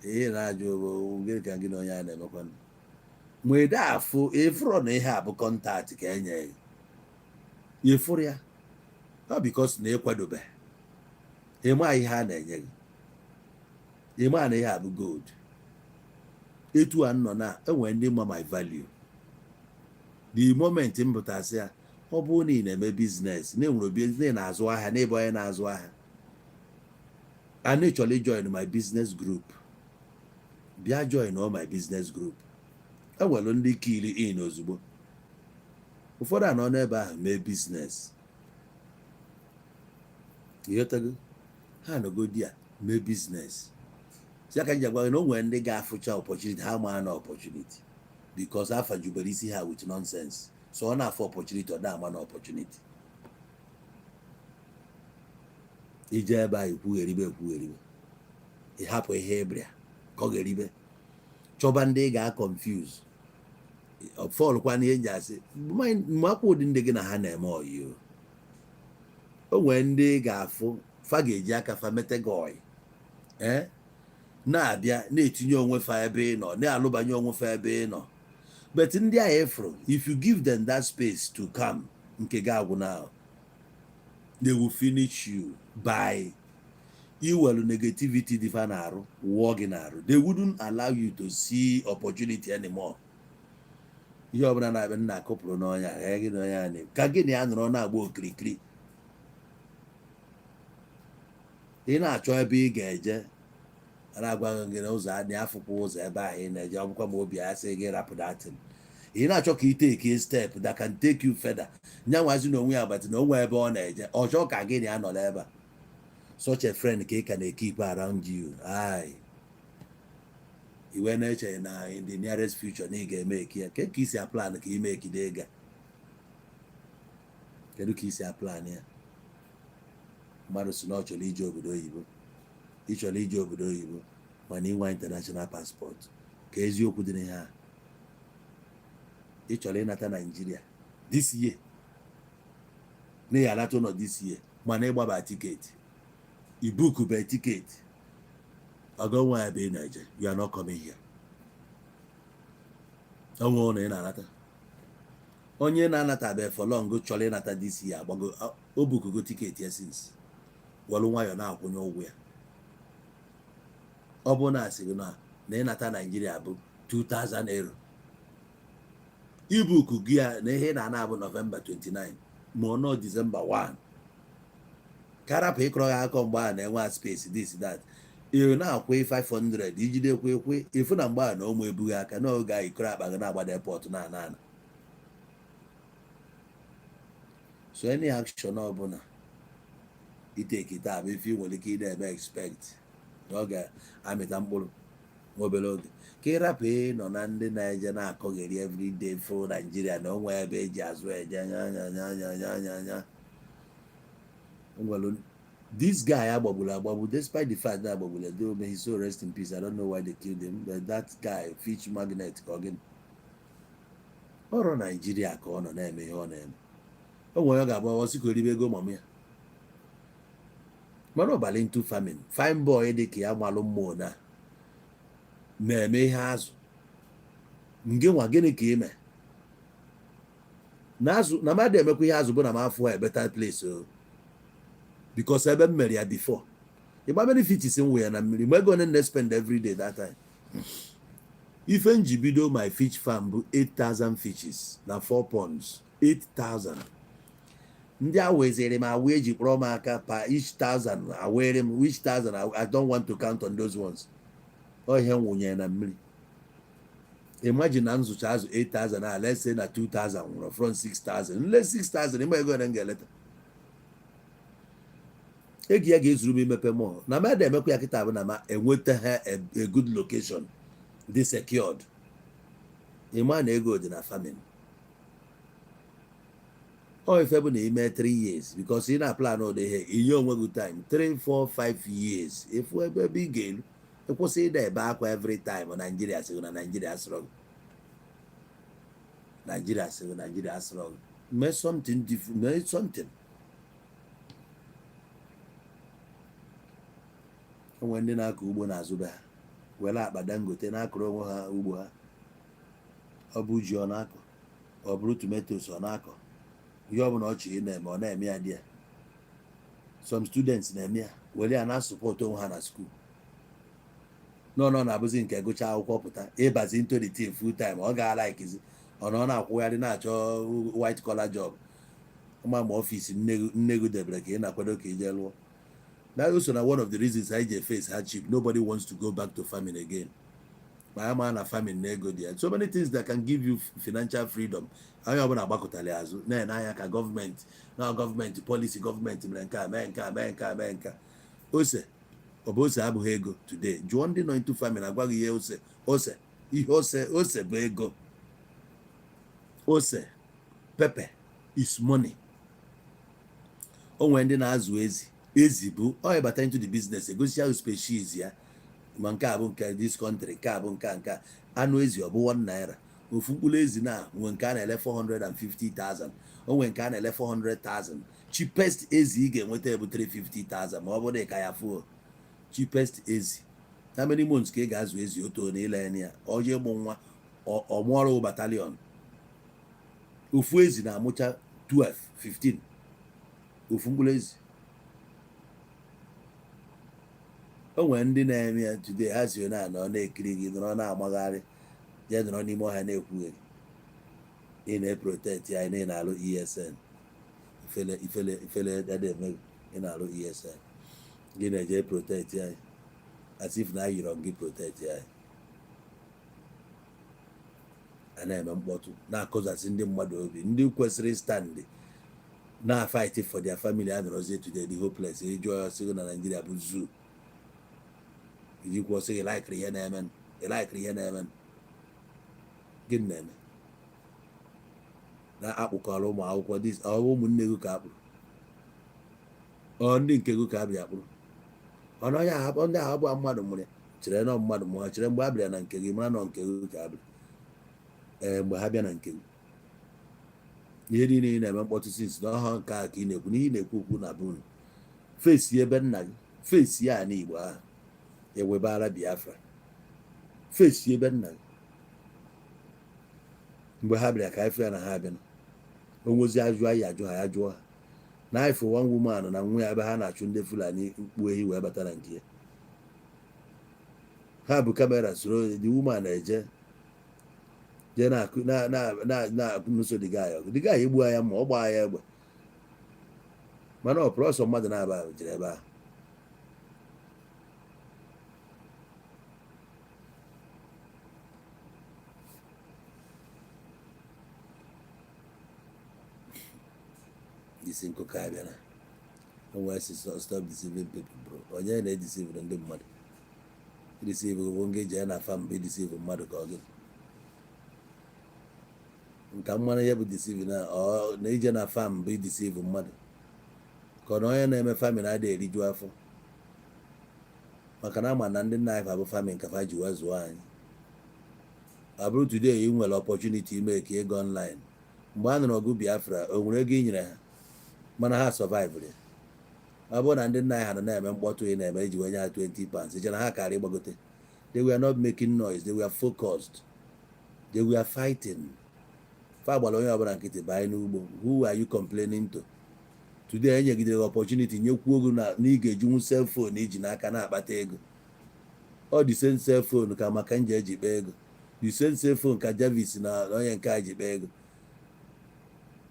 ihe na-ajụ gịnị ka gị na onye a na-emekwa mgbe dị afụ ịfụrụ na ihe a bụ kọntaktị ka enye gị ịfụrụ ya ọ bikos na ịkwadobe ịma ihe a na-enye gị ịma na ihe a bụ gold etu a nọ na enwere ndị ma my value the moment m pụtasị ya ọ bụrụ na ị na-eme biznes na-enwere biznes na-azụ ahịa n'ebe onye na-azụ ahịa I naturally join my business group. Bịa join all my business group. Enwere ndị kiri in ozugbo. Ụfọdụ anọ n'ebe ahụ mee business. Ịghọtago? Ha nọgo di ya mee business. Si aka nji agwa na o nwere ndị ga-afụcha opportunity ha ma na opportunity because afa jubere isi ha with nonsense. So ọ na-afọ opportunity ọ na-ama na opportunity. Ije ebe a ekwugheribe ịhapụ ihe ebria ka ọ ga-eribe chọba ndị ga-confuse ọfọlụkwa n'ihe nji asị mmakwa ụdị ndị gị na ha na-eme oyi o nwere ndị ga-afụ fa ga-eji aka fa mete gị oyi na-abịa na-etinye onwe fa ebe ị nọ na-alụbanye onwe fa ebe ị nọ but ndị a efuru if you give them that space to come nke ga agwụ na they will finish you by iwelu negativity dị fa na-arụ wụọ gị na-arụ. They wouldn't allow you to see opportunity anymore. Ihe ọbụla na-abịa nna akụpụrụ n'ọnya gị n'ọnya anyị ka gị na ya nọrọ na-agba okirikiri ị na-achọ ebe ị ga-eje na-agwa gị na ụzọ adị afụkwa ụzọ ebe ahụ ị na-eje ọ bụkwa ma obi asị gị rapụ datin ị na-achọ ka ị take a step that can take you further nyanwazi na onwe ya agbati na onwe ebe ọ na-eje ọ chọọ ka gị na ya nọ n'ebe a such a friend ka ị ka na-keep around you iwe na-eche na in the nearest future na ị ga-eme eki ya ka isi aplan ka ime ekide ga kedu ka isi aplan ya mmadụ si na ọ chọrọ ije obodo oyibo ị chọrọ ije obodo oyibo mana ịnwa international passport ka eziokwu dị n'ihe a ị chọrọ ịnata Nigeria this year na ya alata ụlọ this year mana ịgbaba tiketi ibukube tiketi ọgọnwa ya be Nigeria you are not coming here onwe ụlọ ị na-anata onye na-anatabe for long chọrọ ịnata this year agbago o bukugo tiketi ya since wọlụ nwayọ na-akwụnye ụgwọ ya ọ bụ na asị gị na ịnata Nigeria bụ 2000 euro ibuku gị ya na ihe na-ana abụ November 29 ma ọ nọ December 1 karapụ ịkọrọ ya akọ mgbe a na-enwe space this that na-akwụ 500 ijidekwa ekwe efu na mgbe a na ụmụ ebughị aka n'oge a ikoro akpa gị na-agbada airport na ana so any action ọbụla iteke taa bụ ife nwere ike ị na-eme expect na ọ ga-amịta mkpụrụ obere oge ka ịrapụ nọ na ndị na-eje na-akọgheri everyday fụ Naijiria na onwe ebe eji azụ eje nya this guy agbagburu despite the fact that agbagburu may he so rest in peace. I don't know why they killed him, but that guy Fitch Magnet ka ọ ọrụ Naijiria ka ọ nọ na-eme ihe ọ na-eme o nwere ọ ga-agba ọsị ka oribe ego mama ya mana ọbali into famine fine boy dị ka ya malụ mmụọ na-eme ihe azụ nge nwa gịnị ka ime na azụ na mmadụ emekwa ihe azụ bụ na m afọ a better place because ebe m mere ya before ịgba benefits m wee na mmiri mgbe ego na spend every day that time ife nji bido my fish farm bụ 8,000 fishes na 4 ponds 8,000 ndị awezere m awa eji kpọrọ m aka per each 1,000 awere m which 1,000 I don't want to count on those ones ihe nwụnye na mmiri imagine na nzụcha azụ 8,000 a let's say na 2,000 nwụrụ from 6,000 nle 6,000 ịma ego na m ga-eleta egi ya ga-ezuru m imepe mọ na mmadụ emekwa ya kịta bụ na ma enweta ha a good location dị secured ịma na ego dị na famine ọ ife bụ na ime 3 years because ị na-plan ụdị ihe inye onwe gị time 3 4 5 years efu ebe ị ga-elu ekwụsị ịda ebe akwa every time Nigeria sịrị na Nigeria struggle Nigeria sịrị Nigeria struggle mee something different mee something onwe ndị na-akọ ugbo n'azụ be ha were akpa Dangote na-akụrụ onwe ha ugbo ha ọ bụ ji ọ na-akọ ọ bụrụ tomatoes ọ na-akọ ihe ọ bụla ọ chịrị na-eme ọ na-eme ya dị ya some students na-eme ya were ya na-asụpọtụ onwe ha na school nọ na-abụzi nke gụcha akwụkwọ pụta ịbazi into the team full time ọ ga-ala ikizi ọ nọ na-akwụgharị na-achọ white collar job ma ọfịs nne gị debere ka ị na-akwado ka ije lụọ. That also na one of the reasons I face hardship. Nobody wants to go back to farming again. My man a farming nego there. So many things that can give you financial freedom. I am na bakotale azu. Na ka government, now government policy, government menka. Ose obose abu ego today. Juandi no into farming agwa ye ose bụ ego. Ose pepper is money. Onwe ndị na-azụ ezi bụ ọ bata into the business egosi ahụ species ya ma nke a bụ nke this country nke a bụ nke anụ ezi ọ bụ 1 naira ofu mkpụrụ ezi na nwe nke a na-ele 450,000 onwe nke a na-ele 400,000 cheapest ezi ị ga-enweta bụ 350,000 ma ọ bụrụ ka ya fụọ cheapest ezi how many months ka ị ga-azụ ezi oto na ile ya oje ịmụ nwa ọmụọrụ batalion ofu ezi na-amụcha 12 15 ofu mkpụrụ ezi. O nwere ndị na-eme ya today ha si na na-ekiri gị nọrọ na-amagharị je nọrọ n'ime ọhịa na-ekwugheri ị na-eprotect ya ị na-alụ ESN ifele eme ị na-alụ ESN gị na-eje protect ya as if na ayịrọ gị protect ya a na-eme mkpọtụ na-akụzasị ndị mmadụ obi ndị kwesịrị stand na-fight for their family a nọrọzie today the hopeless ịjụọ ya sịgo na Nigeria bụ zoo iji kwuo sị ịlaikiri ihe na-eme gịnị na-eme na-akpụkọrọ ụmụ akwụkwọ ụmụnne gị ka akpụrụ ọ ndị nke gị ka abịa akpụrụ ọnụ onye ahụ ndị ahụ bụ mmadụ mụrụ ya chere nọ mmadụ mụrụ ha chere mgbe a bịara na nke gị mara nọ nke gị ka abịa mgbe ha bịa na nke gị ihe niile ị na-eme mkpọtụ sinsi na ọha nke a ka ị na-ekwu n'ihi na-ekwu okwu na bunu fesi ebe nna gị fesi ya na Igbo ahụ ewebara Biafra fesi ebe nna gị mgbe ha bịara ka ife ya na ha abịa onwezi ajụ anyị ajụ ha ya jụọ ha na ifo one woman na nwa ya ebe ha na-achụ ndị Fulani mkpu ehi wee bata na nke ya ha bụ kamera soro the woman na-eje je na-akụnuso the guy egbu ya ma ọ gbaa ya egbe mana ọ prọsọ mmadụ na-aba jere ebe ahụ. isi nkụkọ abịara wee si stop deceiving people bro. onye na-edeceive ndị mmadụ deceive bụ nga eji ya na fam bụ ideceive mmadụ ka ọ gị nka mmanụ ya bụ deceive na ije na fam bụ ideceive mmadụ ka ọ na onye na-eme famin adịghị eriju afọ maka na ama na ndị nna anyị fa bụ famin ka fa ji wee zụọ anyị. ọ bụrụ today ị nwere opportunity ime ka ego online mgbe a nụrụ ọgụ Biafra o nwere ego i nyere ha mana ha survive. ọ bụrụ na ndị nna anyị ha nọ na-eme mkpọtụ ị na-eme iji wenye ha 20 pounds ije na ha karị ịgbagote. They were not making noise, they were focused, they were fighting. fa gbara onye ọbụla nkịtị banye n'ugbo. who are you complaining to? Today enyegidere opportunity nyekwu ogo na ị ga-ejinwu cell phone iji n'aka na-akpata ego. ọ dị same cell phone ka maka nje eji kpaa ego, the same cell phone ka Jarvis na onye nke a ji kpaa ego.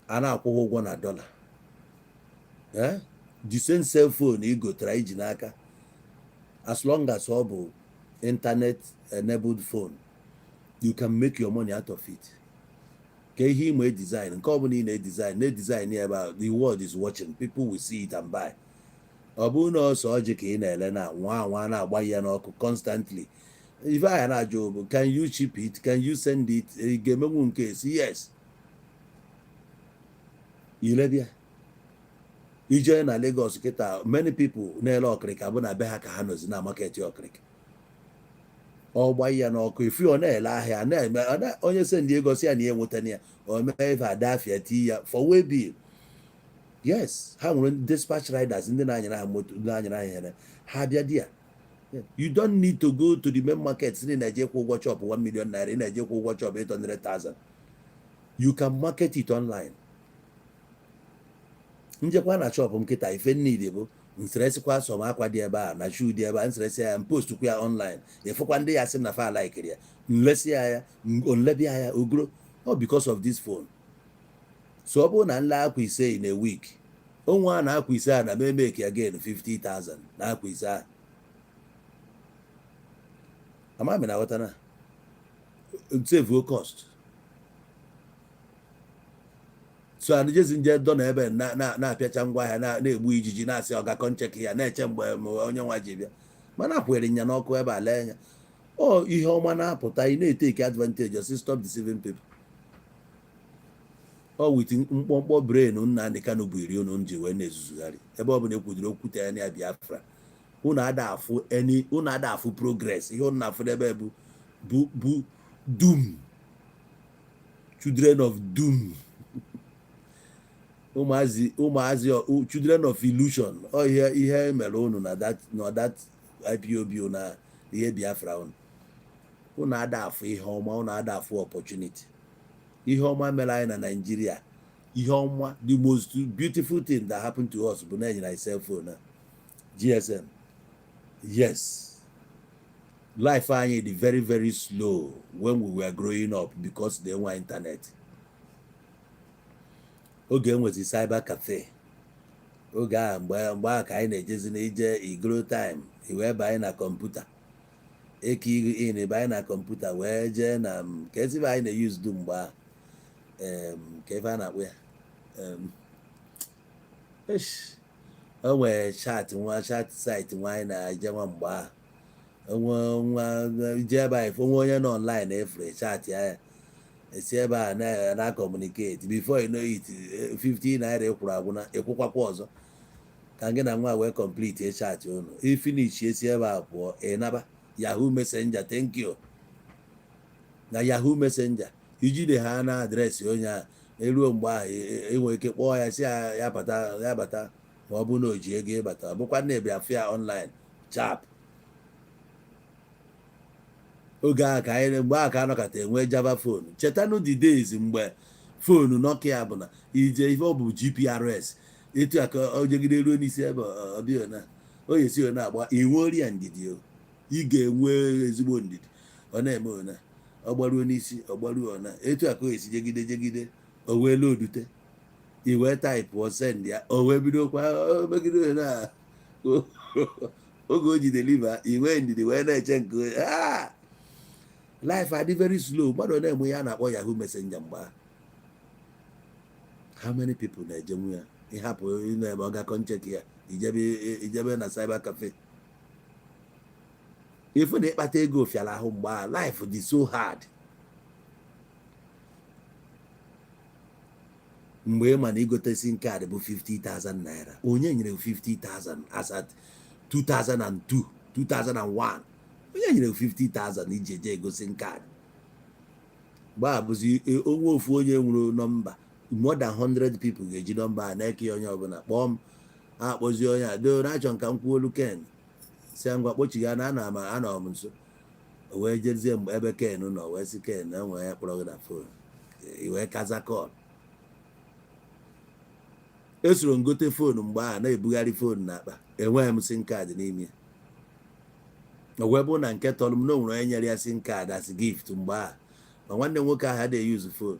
a na-akwụghị ụgwọ na dọla. the same cell phone ị gotara iji n'aka, as long as ọ bụ internet enabled phone, you can make your money out of it. ka ihe ime design nke ọ bụla ị na-design ya ebe the world is watching, people will see it and buy. ọ bụrụ na ọsọ ọjị ka ị na-ele na nwa na-agba ya n'ọkụ constantly, ife anya na-ajụ bụ can you ship it, can you send it, ị ga-emenwu nke si yes. ilebịa ije na Lagos kịta many people na-ele ọkịrịka bụ na be ha ka ha nọzi na market ọkịrịka. ọ gba ya n'ọkụ ifi ọ na-ele ahịa na-eme onye sendi ego si ya na ihe nwetana ya o mee ife adafia ti ya for way bill. yes, ha nwere dispatch riders ndị na-anyara ha moto na-anyara ha ihe ha bịa di ya. you don't need to go to the main market si na-eje kwụ ụgwọ chọp 1 million naira ị na-eje kwụ ụgwọ chọp 800,000. you can market it online. njekwa na chọp m kịta ife nnidi bụ nseresikwa asọm akwa dị ebe a na shoe dị ebe a nseresi ya postkwa ya online ịfụkwa ndị ya sị na fa laikiri ya nlesi ya onlebia ya ogoro all because of this phone. so ọ bụrụ na nle akwa ise in a week, onwe a na-akwa ise a na make again 50,000 na akwa ise a amami na ghọtana save cost. so anjezi nje dọ na ebe na-apịacha ngwa ahịa na-egbu ijiji na-asị ọgakọ ncheki ya na-eche mgbe onye nwa ji bịa mana akwere nya n'ọkụ ebe a lee anya ihe ọma na-apụta ị na-eteki advantage of stop deceiving people. with mkpọmkpọ brain Nnamdi Kanu bụ iri unu ji wee na-ezuzugharị ebe ọ bụla ekwudoro okwute ya na Biafra. unu ada afụ progress. ihe unu na-afụ ebe bụ doom, children of doom. ụmụazị children of illusion. ihe mere unu na that IPOB na ihe Biafra unu ada afụ ihe ọma, unu ada afụ opportunity. ihe ọma mere anyị na Nigeria, ihe ọma, the most beautiful thing that happened to us bụ na enyere anyị cell phone na GSM. yes, life anyị dị very very slow when we were growing up because they nwe internet. oge enwezi cyber cafe, oge a mgbe a ka anyị na-ejezi na ije igro time iwee banye na kọmputa eke banye na kọmputa wee jee na ka ezibe anyị na-use dum mgbe a ka ebe a na-akpụ ya o nwere chat site nwaanyị na-eje nwa mgbe a nwa ije ebe anyị onwe onye nọ online efere chat ya esi ebe a na communicate before you know it 50 naira ekwuru agwụna ekwukwakwa ọzọ ka gị na nwa wee complete chat unu ifinish esi ebe a pụọ ịnaba Yahoo Messenger. thank you na Yahoo Messenger ijide ha na adreesị onye a eruo mgbe ahụ enwere ike kpọọ ya si ya bata ma ọ bụ na o ji ego ịbata bụkwa na Biafra online chap. oge a ka anyị mgbe a ka anọkọta enwe Java phone. chetanụ the days mgbe foonu Nokia bụ na ije ife ọ bụ GPRS etu a ka o jegide ruo n'isi ebe ọbịa na onye si na agba inwe oria ndidi ị ga-enwe ezigbo ndidi ọ na-eme ona ọ gbaruo n'isi ọ gbaruo ona etu a ka o esi jegide o wee loadute iwe type or send ya o wee bido kwa megide na oge o ji deliver iwe ndidi wee na-eche nke life adị very slow. Mmadụ na-eme ya na-akpọ Yahoo Messenger mgba. How many people na-ejenwu ya ịhapụ na-eme ọgakọ ncheki ya ijebe na cyber cafe ifu na ịkpata ego fiala ahụ mgba. Life dị so hard. Mgbe ị ma na igote sim card bụ 50,000 naira, onye nyere 50,000 as at 2002 2001? Onye nyere 50,000 iji eje ego sim card? Gbaa bụzi onwe ofu onye nwere nọmba, more than 100 people ga-eji nọmba a na-eke onye ọbụla kpọọ m akpọzi onye a do na-achọ nka m kwuolu Ken si ngwa kpochigha na anọ m nso. Wee jezie mgbe ebe Ken nọ wee si Ken na enwe ya kpọrọ gị na fon wee kaza kọl. Esoro ngote fon mgbe a na-ebugharị fon n'akpa, enweghị m sim card n'ime ya. Wee bụ na nke tọrọ m na o nwere onye nyere ya sim card as gift mgbe a, ma nwanne nwoke ahụ adịghị use fon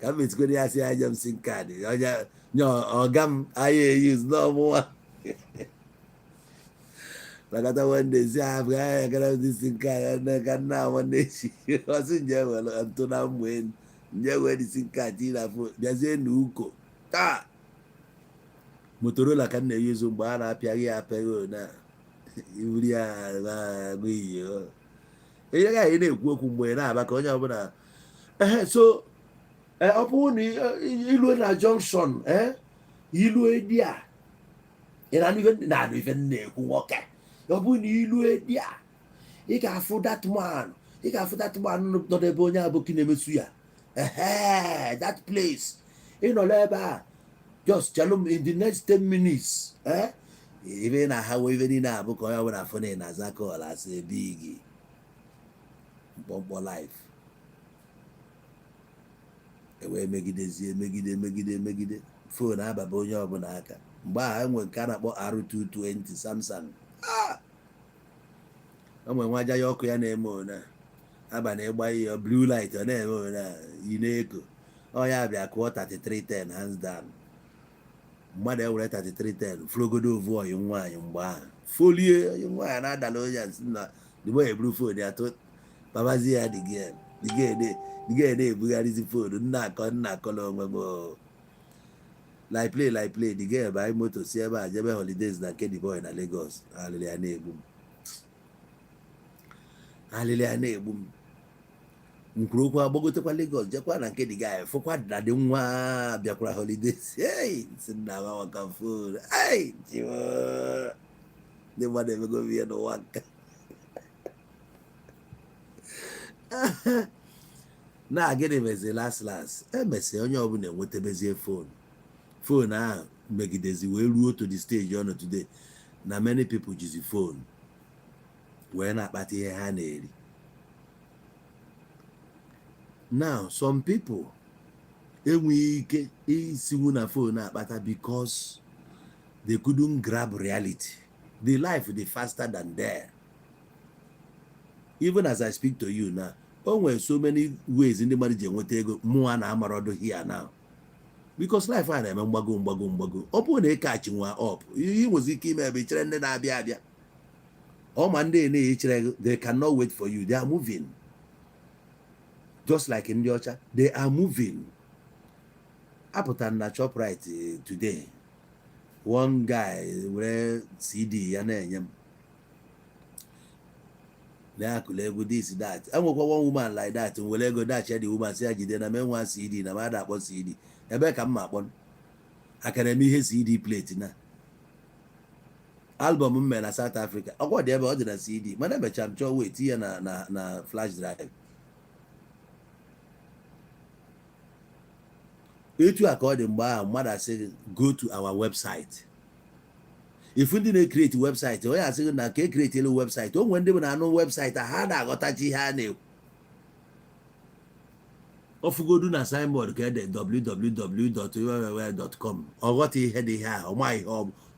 ka m metikere ya si anya m sim card nye ọga m anya eyuz n'ọmụwa nakata nwanne zi abụ anya gara ndị sim card ka nna nwanne echi ọsị nje were ntụ na mmụ nje wee dị sim card na fon bịazie na uko taa Motorola ka m na-eyuzu mgbe a na-apịaghị ya apịaghị na iwuri ya agụ iyo ihe gaghị na-ekwu okwu mgbe na-aba ka onye ọbụla so ọ bụrụ na ilu na junction ilu edi a ị na-anụ ife na-ekwu nwoke. Ọ bụrụ na ilu edi a ị ga-afụ that man nọ n'ebe onye abụkị na-emesu ya that place ịnọla ebe a just chalụ in the next 10 minutes ibe na ha wee ibe niile abụ ka onye ọbụla afọ na aza kọl asị ebe gị mkpọmkpọ life ewee megidezie megide fon ababa onye ọbụla aka. Mgbe a enwe nke a na-akpọ R220 Samsung enwe nwa aja ya ọkụ ya na-eme ona abalị ịgba ihe blue light ọ na-eme ona yi na-eko ya bịa kụọ 3310 hands down. Mmadụ ewere 3310 flogodo ovu oyi nwaanyị mgbe ahụ folie oyi nwaanyị na-adala onye asị na dịbo eburu fon ya tụ babazie ya dịga na-ebugharịzi fon nna akọla onwe m like play dịga ebe anyị moto si ebe a jebe holidays na nke Diboy na Lagos. Alịlị ya na-egbu m nkwuru okwu agbagotekwa Lagos jekwa na nke dịga anyị fụkwa dadị nwa bịakwara holidays si nna maka fon ndị mmadụ emego ihe n'ụwa nka na gịnị mezi las emesi onye ọbụla enwetabezie fon ahụ megidezi wee ruo to the stage ọ nọ today na many people jizi fon wee na-akpata ihe ha na-eri. Now some people enweghị ike isinwu na fon akpata because they couldn't grab reality. The life dey faster than there. Even as I speak to you now, o nwere so many ways ndị mmadụ ji enweta ego mụa na amarodo here now because life a na-eme mgbago. Ọ bụrụ na ị kachi nwa up ihe nwezi ike ime ebe ichere ndị na-abịa abịa ọma ndị na-echere they cannot wait for you. They are moving just like ndị ọcha. They are moving. Apụtara na Shoprite today, one guy were CD ya na-enye m na-akụla egwu this that. Enwekwa one woman like that nwere ego dachi the woman si ya jide na menwa CD na mada akpọ CD ebe ka m ma akpọ aka na-eme ihe CD plate na album m mere na South Africa. Ọkwa dị ebe ọ dị na CD mana emecha m chọọ wee tinye na flash drive. Etu a ka ọ dị mgbe ahụ mmadụ asị go to our website. If ndị na-ekreti website onye asị na ka ekreti elu website o nwere ndị bụ na-anụ website ha na-aghọtachi ihe a na-ekwu. Ofugodu na signboard ka ede www.com ọghọta ihe dị ihe ahụ ọma ihe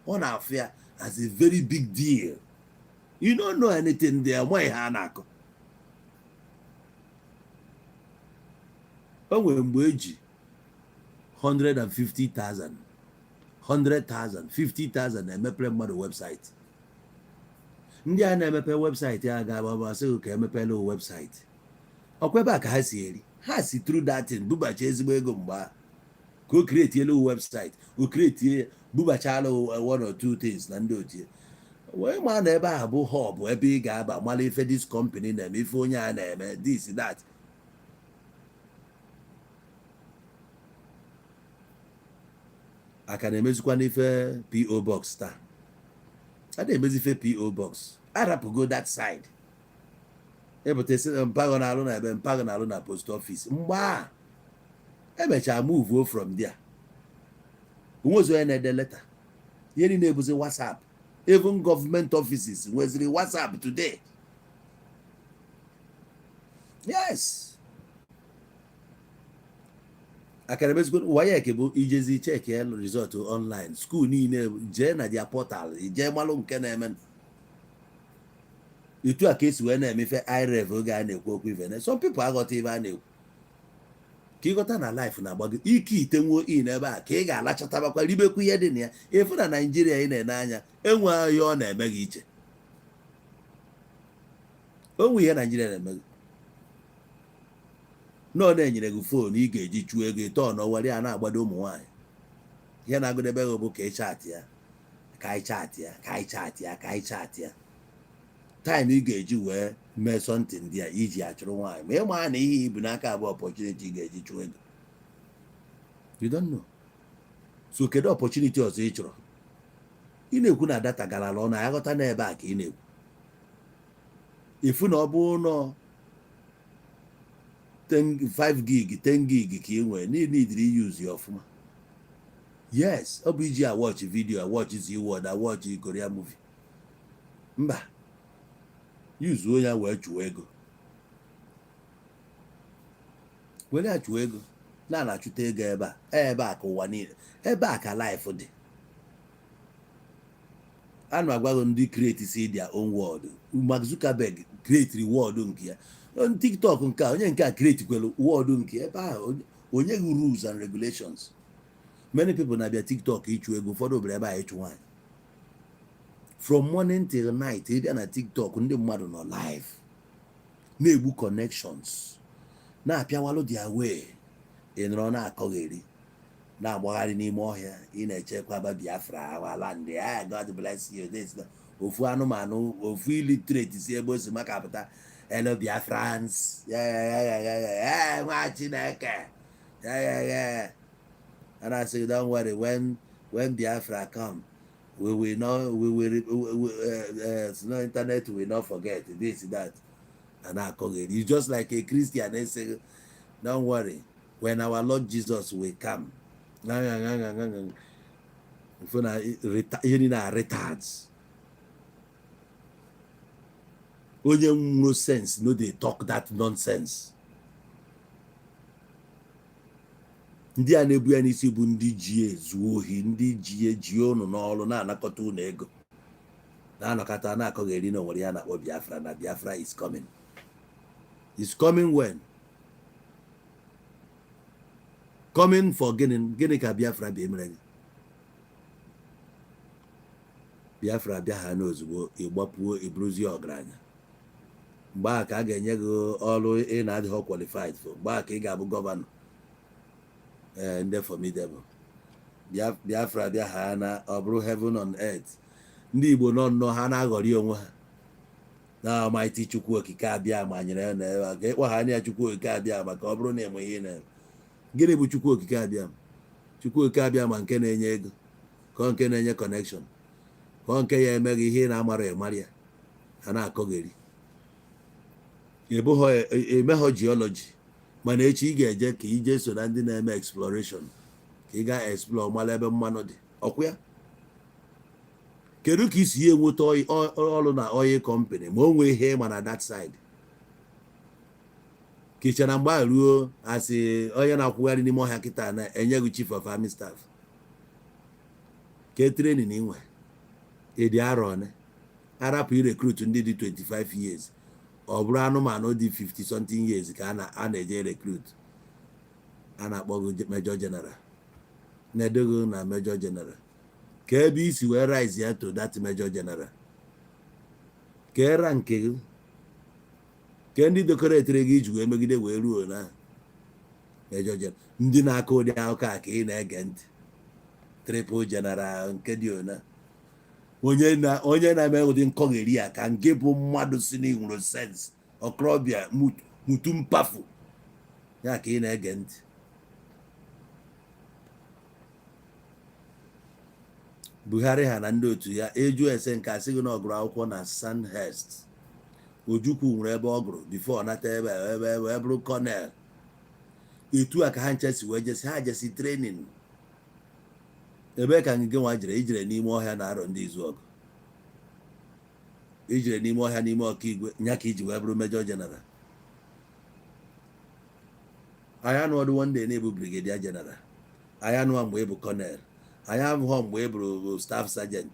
ọ na-afụ ya as a very big deal. You don't know anything there ọma ihe a na-akọ. O nwere mgbe eji 150,000 100,000 50,000 na-emepere mmadụ webụsaịtị. Ndị a na-emepe webụsaịtị a ga-agbabasị ka emepela webụsaịtị, ọkwa ebe a ka ha si eri, ha si through that thing bubacha ezigbo ego mgbe a ka o kretiela webụsaịtị, o kretie bubachala one or two things na ndị otie wee ma na ebe ahụ bụ hub, ebe ị ga-aba mara ife this company na-eme, ife onye a na-eme this that. Aka na-emezikwa n'ife PO box taa, a na-emezi ife PO box, arapụgo that side. Ebutesi mpago na-alụ na ebe mpago na-alụ na post office, mgbe a emechaa move from there. Onwezi onye na-ede leta, ihe niile ebuzi WhatsApp. Even government offices nweziri WhatsApp today. Yes. Akara emezikwa WAEC bụ ijezi check result online. School niile jee na dia portal, jee malụ nke na-eme. Itu a ka esi wee na-emefe IREV oge a na-ekwu okwu ife. Some people aghọta ife a na-ekwu. Ka ịghọta na life na-agbago ike itenwuo in ebe a ka ị ga-alachatabakwa ribekwu ihe dị na ya. Efu na Nigeria ị na-ene anya enwe ihe ọ na-eme gị iche. Onwe ihe Nigeria na-eme gị. Nọ na-enyere gị foonu ị ga-eji chụọ ego ịtọ n'ọwari a na-agbado ụmụ nwaanyị. Ihe na-agụdebe gị bụ ka ị chat ya, ka ị chat ya, ka ị chat ya, ka ị chat ya. Time ị ga-eji wee mee something ndị a iji achụrụ nwaanyị, ma ịma na ihe ibu n'aka abụ opportunity ị ga-eji chụọ ego. You don't know. So kedu opportunity ọzọ ị chọrọ? Ị na-ekwu na data gara ala ọnụ, aghọta na ebe a ka ị na-ekwu. Ifu na ọ bụ nọ 5 gig 10 gig ka ị nwee, n'idiri use ya ọfụma. Yes, ọ bụ iji watch video, watch Z-Word, watch Korean movie. Mba, use onye wee chụọ ego. Were ya chụọ ego, na-achụta ego ebe a, ebe a ka ụwa niile, ebe a ka life dị. Anụ agwaghị ndị create si their own world. Mark Zuckerberg create world nke ya. TikTok nke a, onye nke a create kwelu world nke ebe ahụ, onye gị rules and regulations. Many people na-abịa TikTok ịchụ ego, ụfọdụ obere ebe a ịchụ nwaanyị. From morning till night, ị bịa na TikTok ndị mmadụ nọ live, na-egbu connections, na-apịawalụ their way, ị nọrọ na-akọgheri, na-agbagharị n'ime ọhịa, ị na-echekwaba Biafra, ala ndị God bless you. Ofu anụmanụ, ofu illiterate si ebe o si maka apụta, hello Biafrans, nwa Chineke, and I say don't worry, when Biafra come, we will not, no internet will not forget this, that, and I call it. It's just like a Christian. They say, don't worry, when our Lord Jesus will come. Retards. Onye no sense, no, they talk that nonsense. Ndị a na-ebu ya n'isi bụ ndị ji ezu ohi, ndị ji ọnụ n'ọrụ na-anakọta ụlọ ego, na-anọkọta na-akọgheri na onwere ya na-akpọ Biafra, na Biafra is coming. Is coming when? Coming for gịnị ka Biafra bịa emere gị? Biafra bịa ha n'ozugbo, ịgbapuo iburuzie ọgaranya. Mgbe a ka a ga-enye gị ọrụ ị na-adịghị qualified for, mgbe a ka ị ga-abụ gọvanọ. Ndị formidable. Biafra bịa ha na ọ bụrụ heaven on earth. Ndị Igbo nọ nnọọ ha na-aghọrị onwe ha na Almighty Chukwu Okike abịa ma nyere na ga-ekpọ ha anya Chukwu Okike abịa maka ọ bụrụ na enwe ihe na gịnị bụ Chukwu Okike abịa? Chukwu Okike abịa ma nke na-enye ego, ka nke na-enye connection, ka nke ya emeghị ihe na-amara emara ya, ha na-akọgheri. Emeghọ geology, mana echi ị ga-eje ka ije so na ndị na-eme exploration, ka ị ga explore mara ebe mmanụ dị, ọkwa ya. Kedu ka isi enweta ọrụ na oil company ma o nwee ihe ma na that side? Kicha na mgbe ruo asị onye na-akwụgharị n'ime ọhịa kịta na-enye gị chief of army staff. Ke training inwe ịdị arọ one, arapụ recruit ndị dị 25 years, ọ bụrụ anụmanụ dị 50 something years ka a na-eje recruit, a na-akpọ gị major general. na-edogo na Major General ka ebe isi wee rise ya to that Major General ka era nke gị ka ndị dekoretere gị iji wee megide wee ruo na Major General ndị na-aka ụdị akụkọ a ka ị na-ege ntị Triple General nke dị ona onye na-eme ụdị nkọgheri ya ka nke bụ mmadụ si n'inwuru sense okorobịa mutu mpafu ya ka ị na-ege ntị. Buhari ha na ndị otu ya eju ese nke asị gị na ọ gụrụ akwụkwọ na Sandhurst. Ojukwu nwere ebe ọ gụrụ before nata ebe wee bụrụ kọnel. Etu a ka ha nchesi wee jesi ha jesi training. Ebe ka ngige nwa ijere n'ime ọhịa na arọ ndị izu ọgụ. Ijere n'ime ọhịa n'ime ọkaigwe nya ka iji wee bụrụ Major General. Anyị anụọdụ one day na-ebu Brigadier General. Anyị anụọ mgbe ịbụ kọnel. Anyị abụghọ mgbe ị bụrụ staff sergeant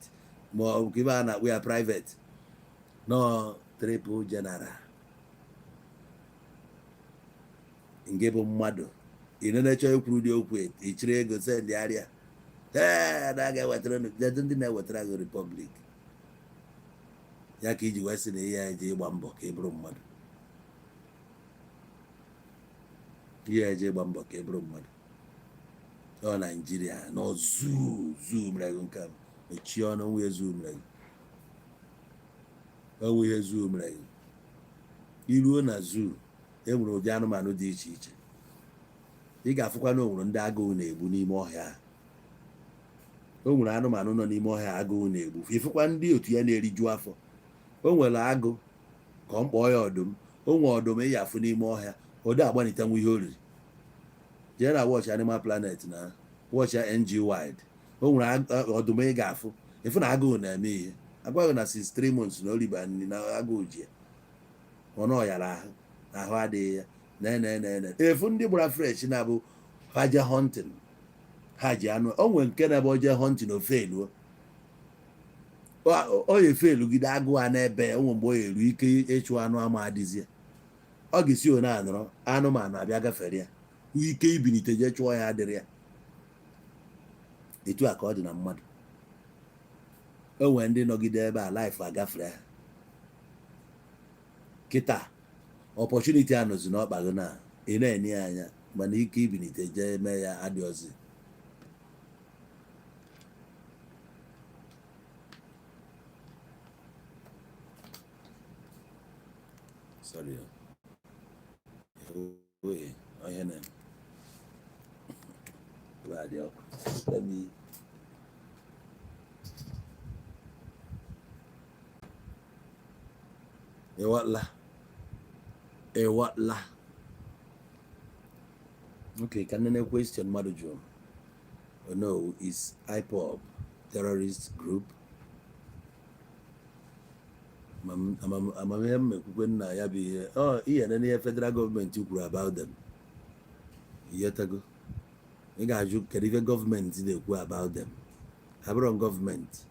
ma ọ bụ ibe a na-akpụ ya private nọ Triple General. Nke bụ mmadụ ị na-echọ ikwuru dị okwu ichiri ego sendị arịa na-aga ewetara ndị na-ewetara gị republic ya ka iji wee sị na ihe ya eji ịgba mbọ ka ị bụrụ mmadụ. Ihe ya eji ịgba mbọ ka ị bụrụ mmadụ ọ Naijiria nọ zuu mere gị nke a mechie ọnụ onwe ihe zuu mere gị onwe ihe zuu mere gị. Iruo na zuu enwere ụdị anụmanụ dị iche iche ị ga-afụkwa na onwere ndị agụụ na-egbu n'ime ọhịa. O nwere anụmanụ nọ n'ime ọhịa agụụ na-egbu ịfụkwa ndị otu ya na-eriju afọ. O nwere agụ ka ọ mkpọọ ya ọdụm. O nwere ọdụm ị ya afụ n'ime ọhịa ụdị agbanitenwu ihe oriri. Jee na watch Animal Planet na watch NG Wild. O nwere ọdụm ị ga-afụ ịfụ na agụụ na-eme ihe agwaghị na since 3 months na oriba nri na agụụ ji ya ọnụ ọyara ahụ adịghị ya na efu ndị gbara fresh na-abụ ha je hunting ha ji anụ. O nwere nke na-ebe oje hunting ofeluo o ya efelugide agụụ a n'ebe onwe mgbe o eru ike ịchụ anụ ama adịzie ọ ga-esi one anọrọ anụmanụ abịa gafere ya ike ibinite je chụọ ya adịrị ya. Etu a ka ọ dị na mmadụ. O nwere ndị nọgide ebe a life agafere ha kịta opportunity anọzi n'ọkpa gị na ị na-enye ya anya mana ike ibinite je eme ya adịọzi. Sorry. Wait, I hear them. Radio. Let me. What la? Okay, can I question Madujo? Oh no, is IPOB terrorist group? I'm when I be any federal government you grew about them. Yet ago. You guys you can government they go about them. Abron government.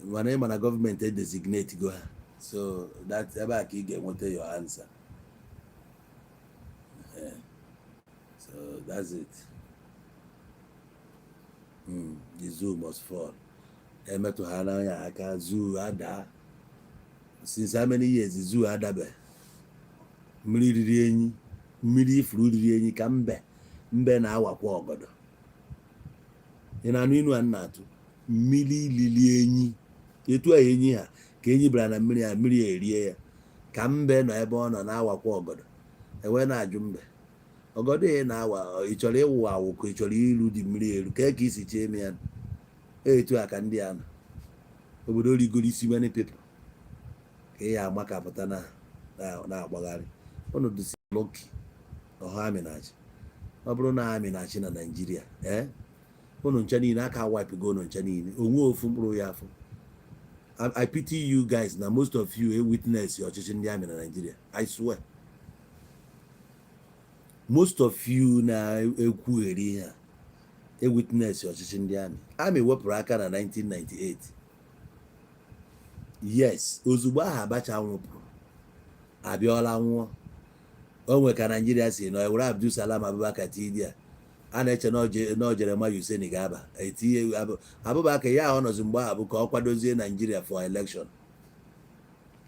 When I'm a government they designate go. So that's about you get what your answer. Yeah. So that's it. The zoo must fall. Emeto Hana aka zoo ada. Since how many years the zoo adabe? Mmiri riri enyi, mmiri ifuru riri enyi ka mbe na-awakwa ọgọdọ. Ị na-anụ inu a na-atụ mmiri lili enyi etu a enyi ha ka enyi bara na mmiri a mmiri erie ya ka mbe nọ ebe ọ nọ na-awakwa ọgọdọ. Ewe na-ajụ mbe ọgọdọ ị na-awa ị chọrọ ịwụ awụ ka ị chọrọ iru dị mmiri elu ka isi chee eme ya. Etu a ka ndị a nọ obodo rigoro isi many people ka ya amakapụta na-agbagharị. Ọnọdụ si Lucky ọha Aminachi ọ bụrụ na Aminachi na Nigeria unu ncha niile aka wipe go unu ncha niile onwe ofu mkpụrụ ya afọ. I pity you guys na most of you witness ọchịchị ndị amị na Nigeria. I swear most of you na-ekwugheri ha witness ọchịchị ndị amị wepụrụ aka na 1998. Yes, ozugbo aha Abacha nwụpụrụ Abiola nwụọ o nwe ka Nigeria si nọ ewere Abdul Salam Abubakar Tidia a na-eche na o Jeremiah Hussein ga-aba etinye Abubakar ya ọ nọzi mgbe ahụ bụ ka ọ kwadozie Nigeria for election.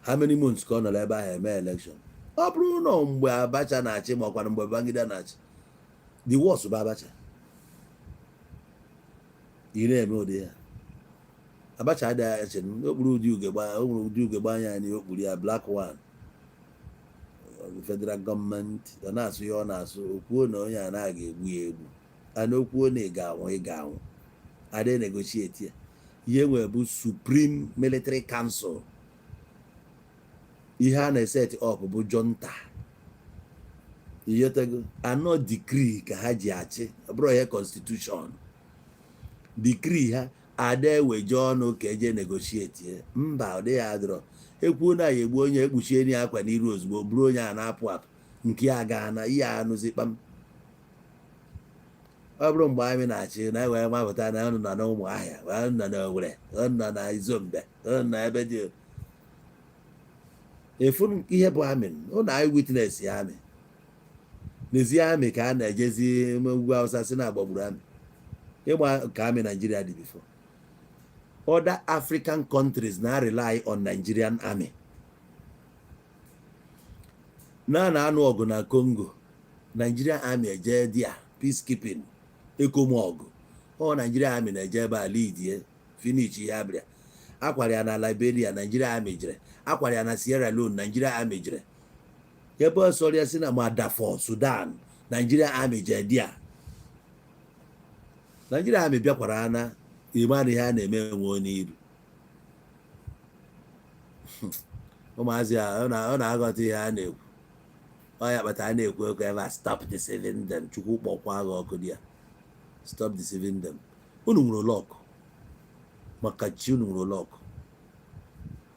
How many months ka ọ nọrọ ebe ahụ eme election? Ọ bụrụ na mgbe Abacha na-achị ma ọkwa mgbe Babangida na-achị, the worst bụ Abacha. Ị na-eme ụdị ya. Abacha adịghị eche okpuru ụdị ugegbe anya anyị okpuru ya black one. Federal gọọmenti ọ na-asụ ihe ọ na-asụ, okwuo na onye a na-aga egbu ya egbu, ana okwuo na ị ga-anwụ adị negotiate ya. Ihe nwere bụ Supreme Military Council, ihe a na-eset up bụ junta. Iyotego anọ decree ka ha ji achị, ọ bụrụ ihe constitution. Decree ha ada eweje ọnụ ka eje negotiate mba, ọ dịghị adịrọ. Ekwuo na ya egbu onye ekpuchie ya akwa n'iru ozugbo bụrụ onye a na-apụ apụ nke a gaa na ihe anụzi kpam. Ọ bụrụ mgbe anyị na-achị na wee mapụta na ọnụ na Ụmụahịa, ọnụ na Owerri, ọnụ na Izombe, ọnụ na ebe dị efu ihe bụ amị. Ụnụ anyị witness ya amị n'ezi amị ka a na-ejezi ugwu Hausa si na agbagburu amị ịgba ka amị Nigeria dị before. Other African countries now rely on Nigerian army. Na-anụ ọgụ na Congo, Nigerian army eje dia peacekeeping ekomọgụ. Nigerian army na-eje ebe a lead finish ya bịa. Akwara ya na Liberia, Nigerian army jere. Akwara ya na Sierra Leone, Nigerian army jere. Ebe ọsọrọ ya si na Darfur, Sudan, Nigerian army je dia. Nigerian army bịakwara ana ịmana ihe a na-eme nwe n'iru. Ụmụazị a ọ na-aghọta ihe a na-ekwu. Ọ ya kpata a na-ekwu okwu ebe stop deceiving them. Chukwu kpọkwa agha ọkụ dị ya. Stop deceiving them. Unu nwere lọk maka chi unu nwere lọk.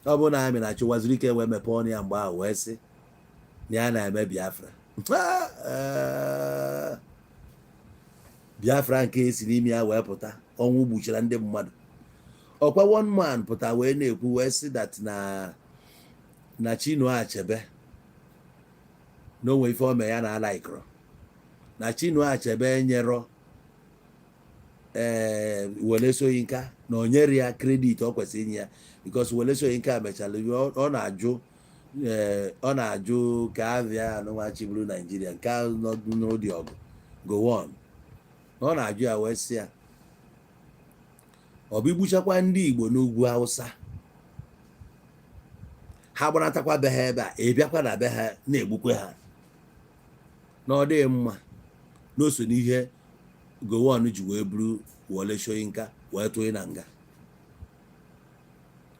Ọ bụ na amị na-achị waziri ike wee mepe ọnụ ya mgbe ahụ wee sị na ya na-eme Biafra. Biafra nke esi n'ime ya wee pụta ọnwụ gbuchara ndị mmadụ. Ọkwa one man pụta wee na-ekwu wee sị that na Chinua Achebe na onwe ife ome ya na ala ikro na Chinua Achebe nyero Wole Soyinka na onyere ya credit ọ kwesịrị inye ya because Wole Soyinka mechara ọ na-ajụ ka avia anụmachiburu Nigeria nke n'ụdị ọgụ go on. Ọ na-ajụ ya wee sị ya ọ bụ igbuchakwa ndị Igbo n'ugwu Hausa, ha gbanatakwa be ha ebe a ịbịakwa na be ha na-egbukwe ha na ọ dịghị mma na o so n'ihe Gowon ji wee buru Wole Soyinka wee tụọ na nga.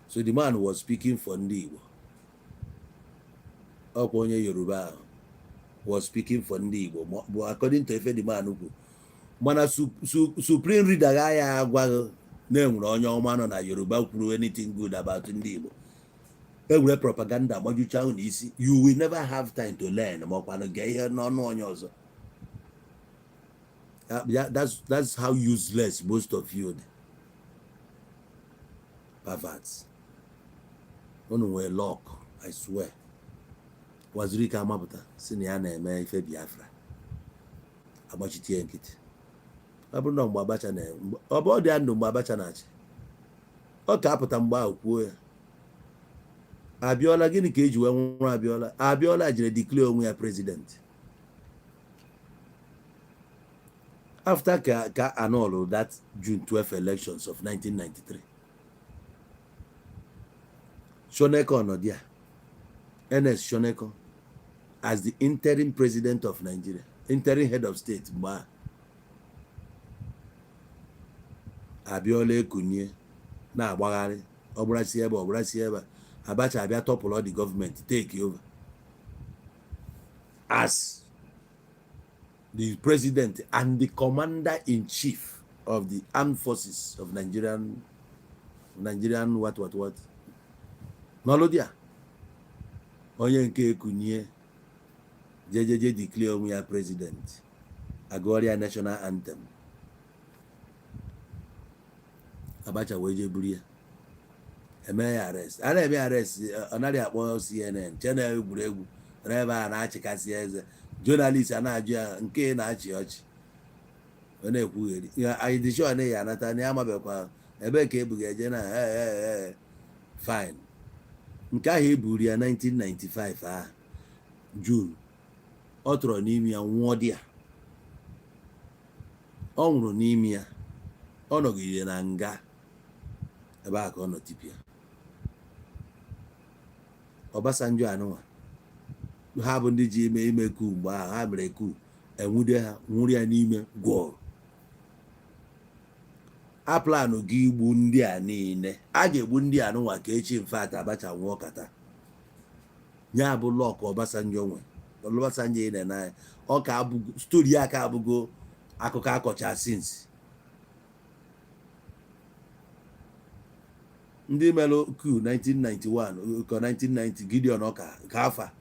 So the man was speaking for ndị Igbo. Ọkwa onye Yoruba ahụ was speaking for ndị Igbo bụ according to ife the man kwu. Mana supreme leader ya agwaghị na enwere onye ọma nọ na Yoruba kwuru anything good about ndị Igbo. Enwere propaganda majucha ahụ n'isi. You will never have time to learn ma ọkwanụ gee ihe n'ọnụ onye ọzọ. That's how useless most of you are. Perverts. Unu nwere luck, I swear. Waziri ike amapụta si na ya na-eme ife Biafra. Agbachitie nkịtị. Ọ bụrụ na mgbe Abacha na ọ bụ ọ dị ndụ mgbe Abacha na-achị. Ọ ka apụta mgbe ahụ kwuo ya. Abiola gịnị ka eji wee nwụrụ Abiola? Abiola jere declare onwe ya president. After ka annul that June 12 elections of 1993. Shoneko Onodia, Ernest Shoneko, as the interim president of Nigeria, interim head of state, Abiola ekunye na agbagharị ọbụrasi ebe Abacha abịa tọpụrụ the government take over as the president and the commander-in-chief of the armed forces of Nigerian what n'ọlụdịa onye nke ekunye jejeje declare onwe ya president agụọrịa national anthem. Abacha wee je buru ya eme ya arrest. A na-eme arrest ọ naghị akpọ CNN channel egwuregwu ebe a na-achịkasị eze journalist a na-ajụ ya nke na-achị ọchị ọ na-ekwugheri anyị dị sure na ya anata na ya amabekwa ebe ka ebuga eje na fine. Nke ahụ eburu ya 1995 ahụ June, ọ tọrọ n'ime ya nwụọ dị ya, ọ nwụrụ n'ime ya, ọ nọgide na nga ebe a ka ọ nọ tipịa. Obasanjo anụnwa ha bụ ndị ji ime kuu mgbe ahụ ha mere kuu, enwude ha nwụrụ ya n'ime gwọọ. A planụ gị igbu ndị a niile, a ga-egbu ndị anụnwa ka echi mfat Abacha nwụọ kata ya bụ lọk Obasanjo nwe. Obasanjo ị na-anya ọ ka abụgo stori ya ka abụgo akụkọ akọcha since. Ndị melụ kuu 1991 ka 1990 Gideon Ọka ka afa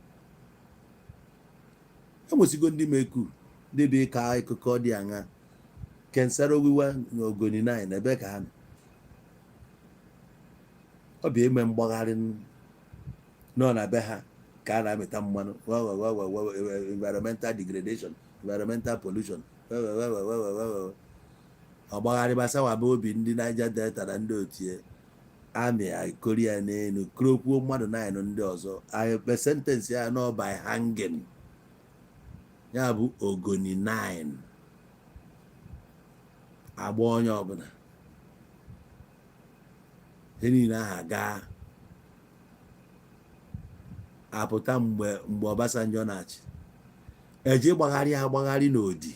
enwesigo ndị mee kuu debe ka akụkọ dị aṅa. Kensaro Wiwa na Ogoni 9 ebe ka ha nọ. Ọ bụ eme mgbagharị nọ na be ha ka a na-amịta mmanụ, environmental degradation, environmental pollution, ọgbagharị gbasawaba obi ndị Niger Delta na ndị otie amị Korea n'elu krokwuo mmadụ 9 ndị ọzọ anyị sentensị ya nọ by hanging, ya bụ Ogoni 9 agba onye ọbụla ihe niile aha gaa apụta mgbe Obasanjo na-achị eji gbagharị n'Odi.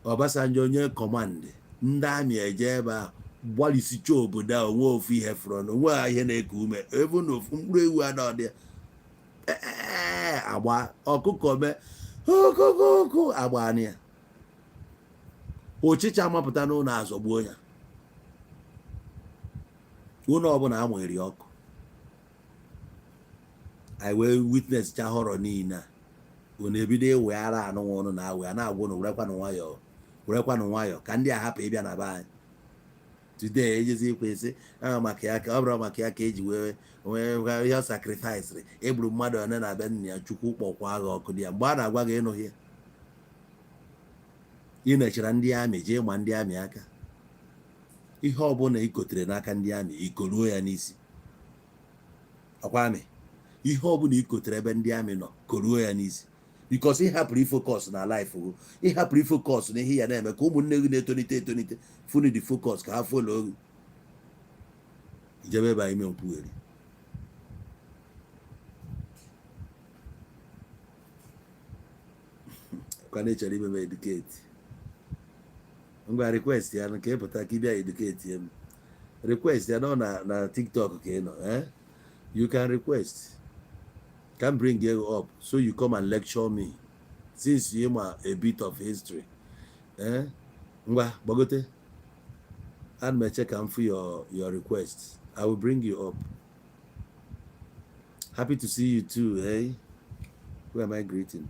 Obasanjo onye kọmandị ndị amị eje ebe a gbalịsicha obodo a onwe ofu ihe fọrọ na onwe ha ihe na-eku ume ebe na ofu mkpụrụ ewu anọdị agba ọkụkọ mee okokoko agba anị ya ụchịcha mapụta n'ụlọ azọgbuo ya. Ụlọ ọbụla amụghịrị ọkụ anyị wee witness cha họrọ niile a unu ebido eweghara anụnwa ụnụ na awe a na-agwa ụnụ werekwanụ nwayọọ ka ndị a hapụ ịbịa na be anyị. Today ejezi ikwesị maka ya ka ọ bụrụ maka ya ka eji wee ihe sacrifice egburu mmadụ one na be nna ya Chukwu kpọkwa agha ọkụ dị ya mgbe a na-agwa gị ịnụghị ya. Ị nechara ndị amị jee ma ndị amị aka, ihe ọbụla ikotere n'aka ndị amị ikoruo ya n'isi. Ọkwa amị ihe ọbụla ikotere ebe ndị amị nọ koruo ya n'isi, because ịhapụrụ ifocus na life gị, ịhapụrụ ifocus na ihe ya na-eme ka ụmụnne gị na-etonite funu dị focus ka ha folo gị ijebe ebe anyị ime nkwugheri. Kwa na-echere ime m eduketi ngwa request ya ka ịpụta ka ịbịa eduketi m. Request ya nọ na TikTok ka ị nọ you can request, can bring you up so you come and lecture me since you ma a bit of history. Ngwa gbagote and me check and for your request. I will bring you up. Happy to see you too. Who am I greeting?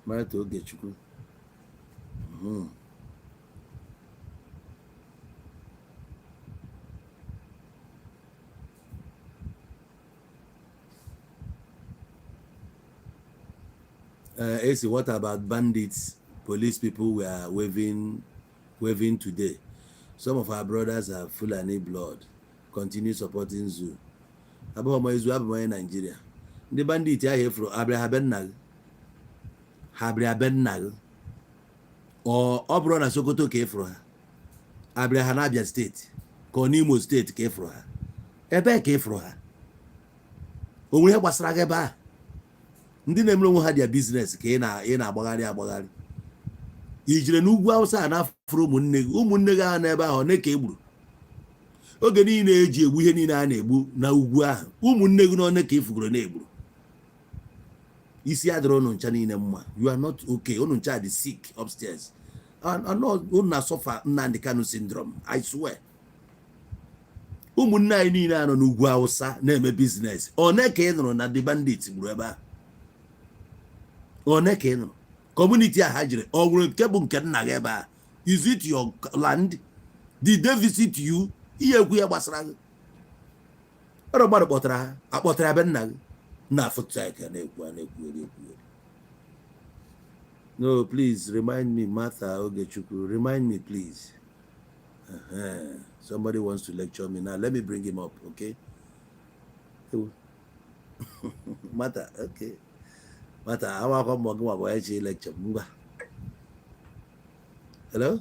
Marito Ogechukwu. AC, what about bandits? Police people were waving today. Some of our brothers have Fulani blood. Continue supporting Zoo. Abụghị Zoo abụghị Nigeria. Ndị bandit ahụ efuru abịa be nna gị ọ bụrụ na Sokoto ka efuru ha abịa ha na Abia steeti ka ọ n'Imo steeti ka efuru ha ebe ka efuru ha o nwere ihe gbasara gị ebe a. Ndị na-emere onwe ha dia biznes ka ị na-agbagharị ijire n'ugwu Awụsa a na-afụrụ ụmụnne gị ahụ n'ebe ahụ na-eke egburu oge niile eji egbu ihe niile a na-egbu na ugwu ahụ ụmụnne gị n'one ka ifugoro na-egburu. Isi adịrọ unu ncha niile mma. You are not okay. Unu ncha dị sick upstairs. Unu na-asọfa Nnamdi Kanu syndrome. I swear. Ụmụnne anyị niile anọ n'ugwu Awụsa na-eme biznes. One ka ị nụrụ na the bandits gburu ebe a. One ka ị nụrụ. Community a ha jiri ọ nwere nke bụ nke nna gị ebe a. Is it your land? Did they visit you? Ihe ekwu ya gbasara gị. Ọrụ mmadụ kpọtara ha akpọtara ebe nna gị na foto ka na-ekwu. No, please remind me, Martha Ogechukwu. Remind me, please. Somebody wants to lecture me now. Let me bring him up, okay? Martha, okay. Martha, I want to come about lecture. Hello?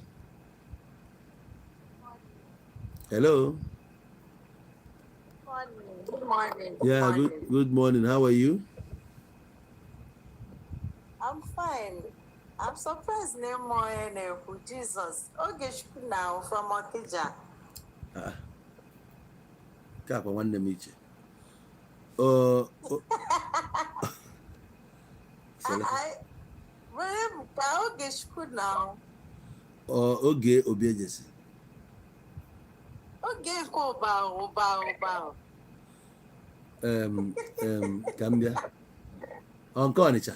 Hello? Good morning. Yeah, good morning. How are you? I'm fine. I'm surprised name more Jesus. Okay, now from Okija. Kapa nwanne m iche. Where okay now? Oge Obiejesi. Okay, Oba. Ka m bịa. Nke Ọnịcha.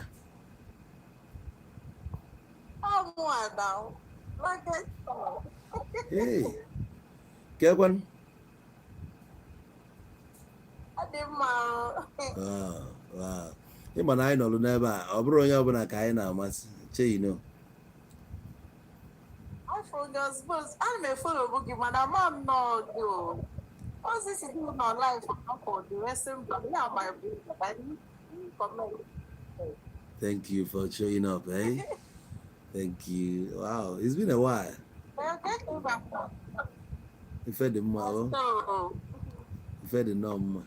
Now. Hey, kekwan. Wow. Ịma na anyị nọrụ n'ebe a, ọ bụrụ onye ọbụla ka anyị na-amasị. Cheino. I'm a follow boogie, man. I'm not you. What's this doing on life for the rest of my Thank you for showing up, eh? Thank you. Wow, it's been a while. Ife dị mma, oh. Ife dị nnọọ mma.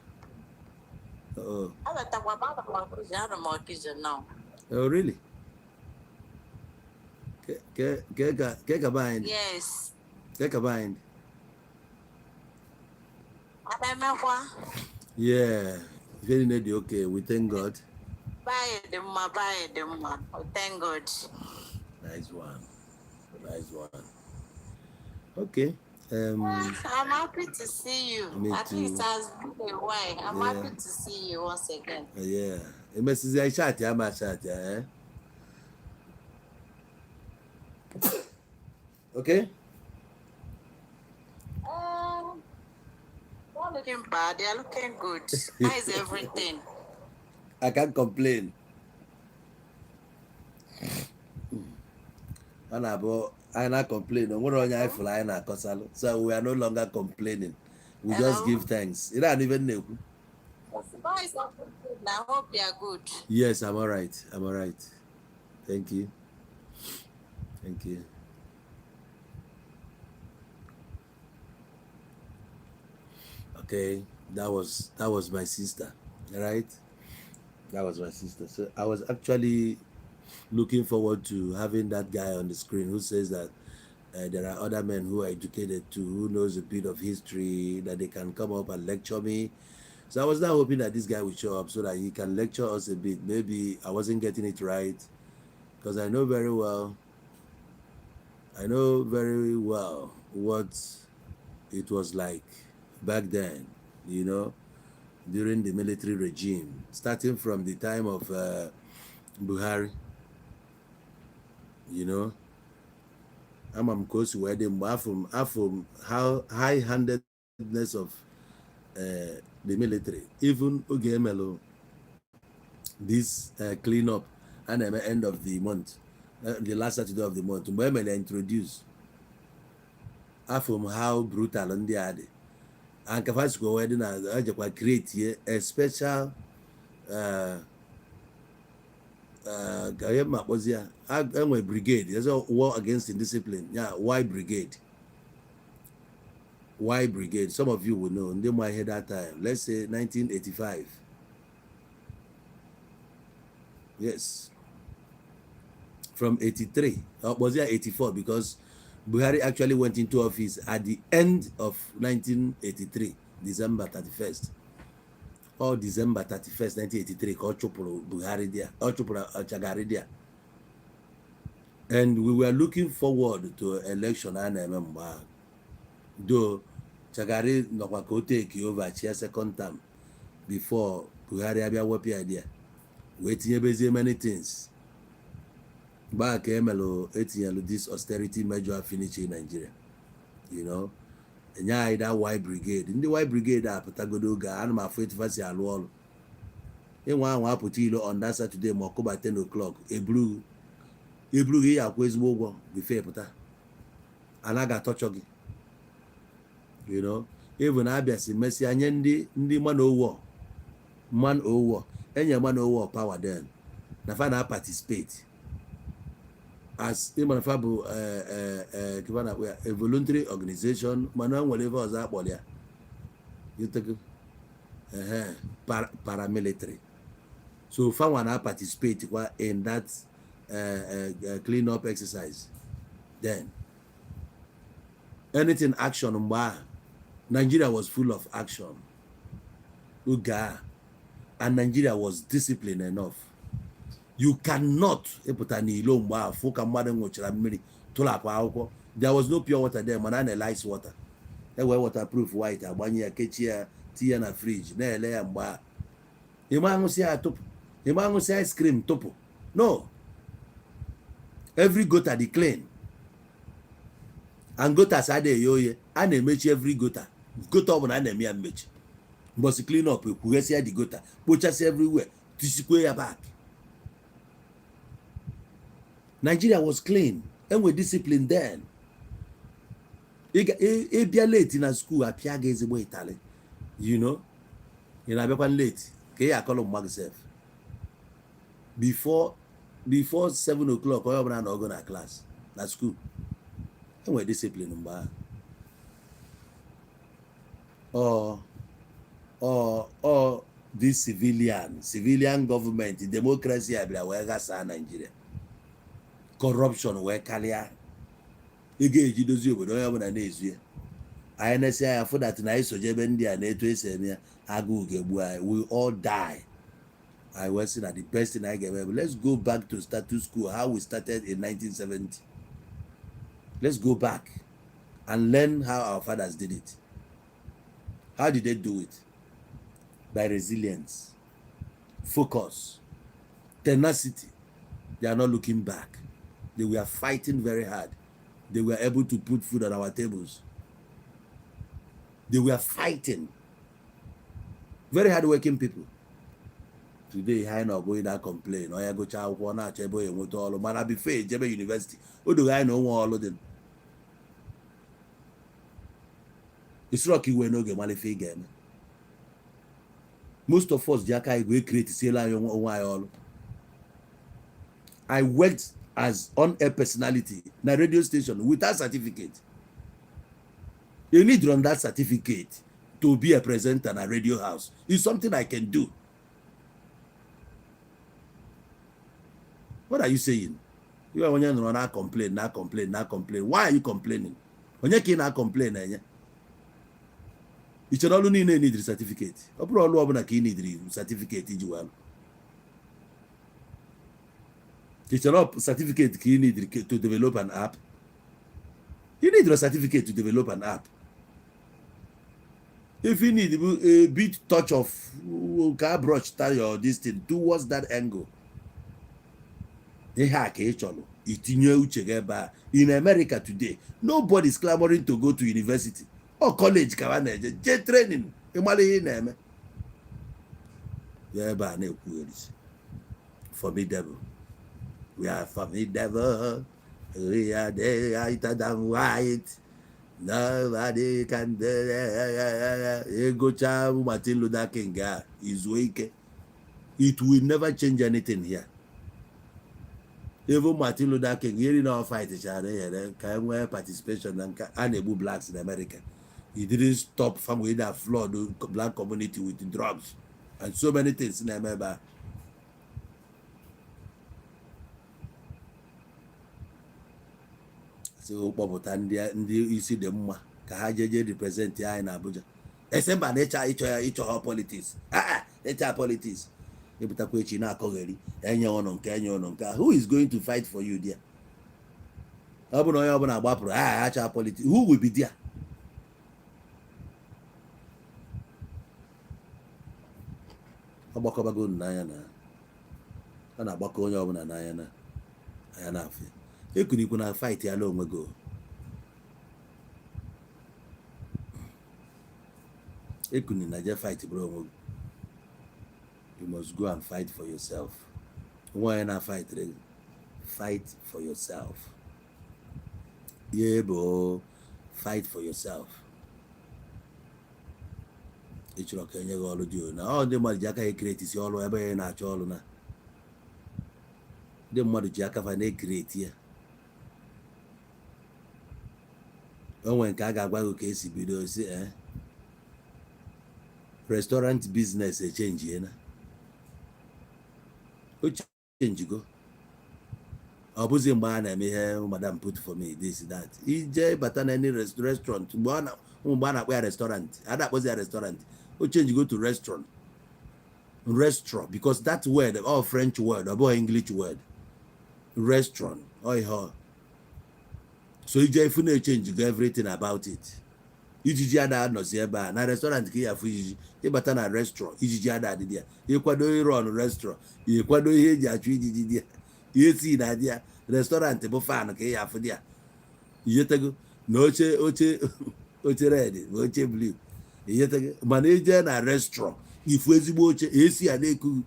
Oh, really? Keka bind? Yes. Keka bind? Yeah. Very needy, okay. We thank God. Bye, Demma. Thank God. Nice one. Okay. I'm happy to see you. Me At too. least it has been a while. I'm happy to see you once again. Yeah. Mrs. I chat, eh? Okay. Not looking bad. They are looking good. How is everything? I can't complain. I not complain. So we are no longer complaining. We just give thanks. You don't even know. I hope you are good. Yes, I'm all right. Thank you. Okay, that was my sister, right? That was my sister. So I was actually looking forward to having that guy on the screen who says that there are other men who are educated too, who knows a bit of history, that they can come up and lecture me. So I was now hoping that this guy would show up so that he can lecture us a bit. Maybe I wasn't getting it right, because I know very well what it was like back then, during the military regime, starting from the time of Buhari. I'm close to wedding, but from how high-handedness of the military, even Ogemelo, this cleanup and at the end of the month, the last Saturday of the month, when they introduce, from how brutal and they are, and Kafasiko wedding I create a special brigade. There's a war against indiscipline. Yeah, why brigade? Some of you will know. They might hear that time. Let's say 1985. Yes. From 83. Was there 84? Because Buhari actually went into office at the end of 1983, December 31st. Or December 31st, 1983, called Buhari there, or Chagari there. And we were looking forward to election, and I remember, though Chagari Nokwako take over chair second term before Buhari Abia Wapi idea. Waiting busy many things. Back Emelo 18 this austerity measure finish in Nigeria. And that Y brigade. In the Y brigade Patagodoga and my faith fasi alwall. In one put on that Saturday Mokoba 10 o'clock, a blue eburu gị ya akwụ ezigbo ụgwọ bifo pụta anaghị atọchọ gị you know even abịa si mesịa nye ndị man owo enye man owo power then na fa na participate as ịmanafa bụ a voluntary organization mana nwere ebe ọzọ akpọrọ ya paramilitary so fanwa na participate kwa in that clean up exercise then anything action mgbe Nigeria was full of action oge and Nigeria was disciplined enough. You cannot epụta n'ilo mgbe afọ ka mmadụ nwụchara mmiri tụlapụ akwụkwọ. There was no pure water there mana na ice water. Ewe waterproof white agbanye ya kechie ya tinye na fridge na-ele ya mgbe a. Ịma aṅụsị ya tụpụ. Ịma aṅụsị ice cream tụpụ. No. Every gutter dị clean. And gutters adịghị oye. A na-emechi every gutter. Gutter ọ bụla a na-eme ya mmechi. Mbosi clean up ekwughesịa the gutter. Kpochasị everywhere. Tisikwe ya back. Nigeria was clean and with discipline then. If you're late in a school, a piaga is a way Italy. You know, you're not late. Okay, I call him myself. Before 7 o'clock, I have an organ class. That's school. And we're disciplined. Or this civilian government, democracy, I believe, Nigeria. Corruption wee karịa ị ga-eji dozie obodo onye ọbụla na-ezu ya anyị na-esi ya afọ dat na anyị soje ebe ndị a na-etu esi eme ya agụụ ga-egbu anyị we all die. I was saying that the best thing I get, let's go back to status quo how we started in 1970. Let's go back and learn how our fathers did it. How did they do it? By resilience, focus, tenacity. They are not looking back. They were fighting very hard. They were able to put food on our tables. They were fighting. Very hard-working people. Today, I know going to complain. Oh, I go to Awana, Chebo, and what all. Man, I be fair, Jebe University. Who do I know all of them? It's rocky when no get money again. Most of us, Jaka, we create Sela all. I worked as on-air personality in a radio station without certificate. You need to run that certificate to be a presenter in a radio house. It's something I can do. What are you saying? You are when you not complain. Why are you complaining? When you can't complain, you should only need a certificate. All need certificate. It's a certificate you need to develop an app. You need a certificate to develop an app. If you need a bit touch of car brush or this thing towards that angle. In America today, nobody is clamoring to go to university or college. Training. Formidable. We are formidable. We are lighter than white. Nobody can do it. Martin Luther King is weak. It will never change anything here. Even Martin Luther King, here in our fight, can wear participation and enable blacks in America. He didn't stop from with that flood the black community with drugs and so many things in America. So kpọpụta ndị isi dị mma ka ha jeje represent anyị na Abuja. Esemba na ịchọ politics. Ịchọ politics. Ịpụtakwa echi na-akọgheri enye ọnụ nke who is going to fight for you there? Ọ bụ na onye ọbụla gbapụrụ achọ politics. Who will be there? Ọgbakọbago n'anya na a na-agbakọ onye ọbụla n'anya na anya na-afụ. Ekunekwu na fight ya ala onwe go. Ekuni na je fight bro onwe. You must go and fight for yourself. Why na fight? fight for yourself. Yeah, bro, fight for yourself. Ịchọrọ ka enye gị ọrụ dị na ọ ndị mmadụ ji aka ekreti si ọrụ ebe ya na-achọ ọrụ na ndị mmadụ ji aka fa na-ekreti ya. O nwere nke a ga-agwa gị ka esi bido si restaurant business echenjie na o chenjigo. Ọ bụzi mgbe a na-eme ihe madam put for me this that ije bata na any restaurant mgbe a na-akpọ ya restaurant a na-akpọzi ya restaurant o change go to restaurant because that word all French word or English word restaurant ihe so ije ifu na change go everything about it. Ijiji ada anọzi ebe a na restaurant ka ya afụ ijiji ịbata na restaurant ijiji ada adịdị ya ịkwado ịrọn restaurant ịkwado ihe eji achụ ijiji dị ya ihe si na dị ya restaurant bụ fan ka ya afụ dị ya ijetego na oche red ma oche blue ijetego mana ije na restaurant ifu ezigbo oche esi ya na-eku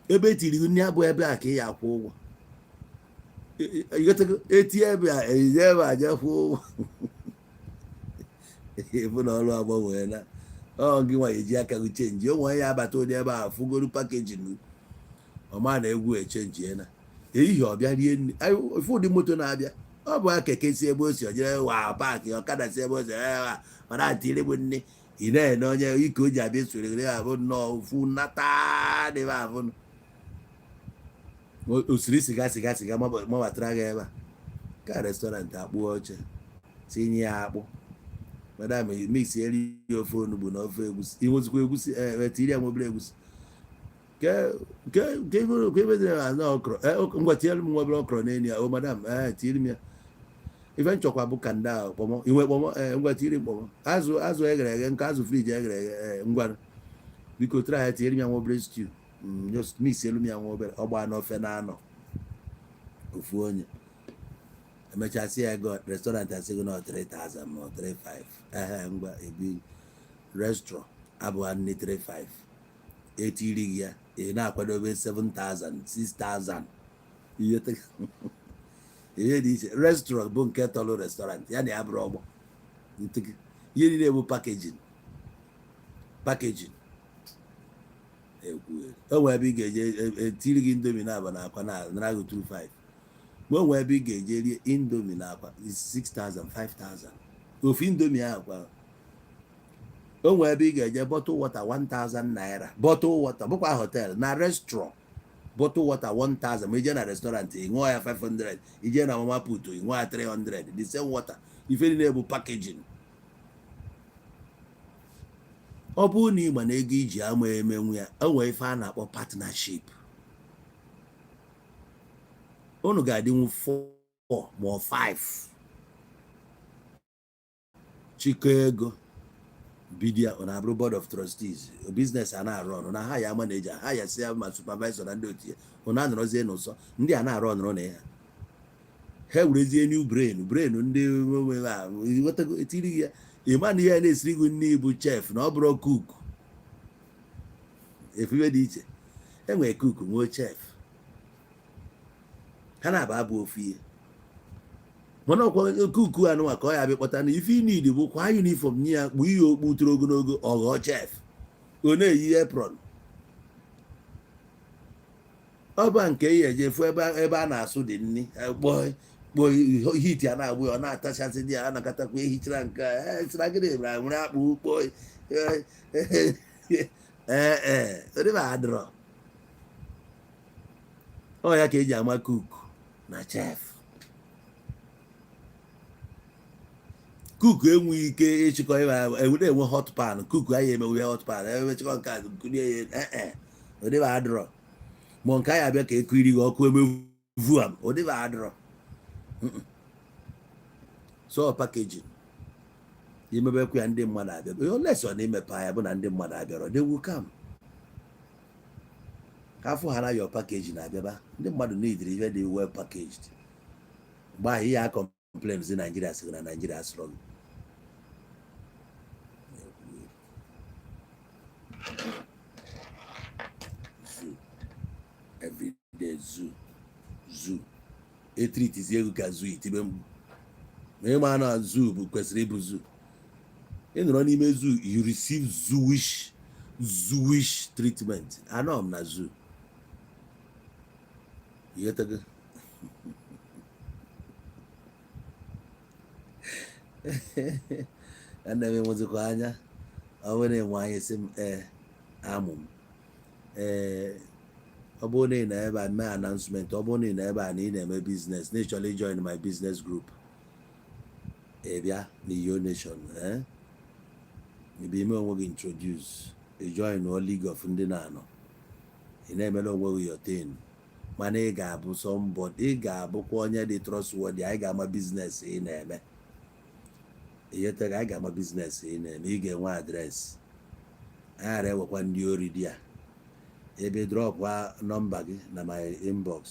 ebe etiri nri abụ ebe a ka ya akwụ ụgwọ ijetego eti ebe a eje ebe a je kwụ ụgwọ ebe na ọrụ agbanweela ọ gị nwa eji aka gị chenji onwe ya abata onye ebe a fụgoro pakejin ọma na egwu echenjie na ehihie ọbịa rie nri ife ụdị moto na-abịa ọ bụ keke si ebe o si ojere wa paakị ọkada si ebe o si mana atire bụ nne ị na-ene onye ike o ji abịa esore gị abụ nnọọ ofu nnata dịbe abụ osiri siga mabatara gị ebe a ka restọrantị akpụ oche tinye ya akpụ madam mix eri ofe onugbu na ofe egusi inwezikwa egusi tiri ya mobile egusi ke ngwa tinyere m nwebere okro n'enyi ya o madam tiri m ya ife nchọkwa bụ kanda kpọmọ inwe kpọmọ ngwa tiri kpọmọ azụ eghere eghe nke azụ friji eghere eghe ngwa biko tra ya tinyere m ya nwobere stew mix elu m ya nwobere ọgba n'ofe na anọ ofu onye emechasị ya ego restaurant asịgo na 3,000 ma 3,500 ngwa ebi restaurant abụọ nne 3,500 etiri gị ya ị na-akwadobe 7,000 6,000 ihe dị iche restaurant bụ nke tọlụ restaurant ya na ya bụrụ ọgbọ ihe niile bụ packaging onwe ebe ị ga-eje etiri gị indomi na aba na akwa na nara gị 2,500 mgbe onwe ebe ị ga-eje rie indomi na akwa 6,000 5,000 ofu indomi akwa onwe ebe ị ga-eje bottle water 1,000 naira bottle water bụkwa hotel na restaurant bottle water 1,000 ma ije na restaurant ị ṅụọ ya 500 ije na mama put ị ṅụọ ya 300 the same water ife niile bụ packaging. Ọ bụrụ na ịma na ego iji ama emenwu ya enwe ife a na-akpọ partnership unu ga-adịnwu 4 ma 5 chịkọ ego bidia ọ na-abụrụ board of trustees business a na-arụ ọrụ na ha ya manager ha ya si ya ma supervisor na ndị otu ya ụna anọrọzie n'ụsọ ndị a na-arụ ọrụ na ya ha werezie new brain ndị nwetago etiri ya ịma na ihe na-esiri gị nne bụ chef na ọ bụrụ cook efiwe dị iche enwere cook nwee chef ha na-aba abụ ofu ihe mana ọkwa kuku anụnwa ka ọ ya bịa kpọta na ife inid bụ kwa uniform nye ya kpụ ihe okpu toro ogologo ọghọ chef ọ na-eyi apron ọ bụ nke ihe ejefu ebe a na-asụ dị nni kpọọ hit ya na-agbụ ya ọ na-atachasị dị ya a nakatakwa ehichara nke sira gịnị bra nwere akpụ ukpo ọdịba adịrọ ọ ya ka eji ama kuku na chef kuku enweghị ike ịchịkọ enwe hot pan kuku anyị emewe hot pan emechịkọ nke a kulie ya ọdịba adịrọ ma nke anyị abịa ka ekiri gị ọkụ emevu am ọdịba adịrọ so packaging imebekwa ya ndị mmadụ abịa olesi ọ na-emepe anya bụ na ndị mmadụ abịara they will come ka afọ ha na your package na-abịaba ndị mmadụ neediri ihe dị well packaged mgbe ahụ ihe a complain zi Nigeria sịrị na Nigeria strong zoo everyday zoo etritizie ego ka zoo itibe mgbu ma ịma na zoo bụ kwesịrị ịbụ zoo ị nọrọ n'ime zoo you receive zooish treatment anọ m na zoo yetago ana m enwezikwa anya ọ bụrụ na enwe anyị sị m amụ m ọ bụrụ na ị nọ ebe a mee announcement ọ bụrụ na ị nọ ebe a na ị na-eme business na ịchọrọ join my business group ị bịa na Iyo Nation ebe ime onwe gị introduce ị join o league of ndị na-anọ ị na-emere onwe gị your thing mana ị ga-abụ somebody ị ga-abụkwa onye dị trustworthy anyị ga-ama business ị na-eme anyị ga-ama business ị na-eme ị ga-enwe adreesị anyị ghara ewekwa ndị ori dị ya ebe drọpụ nọmba gị na my inbox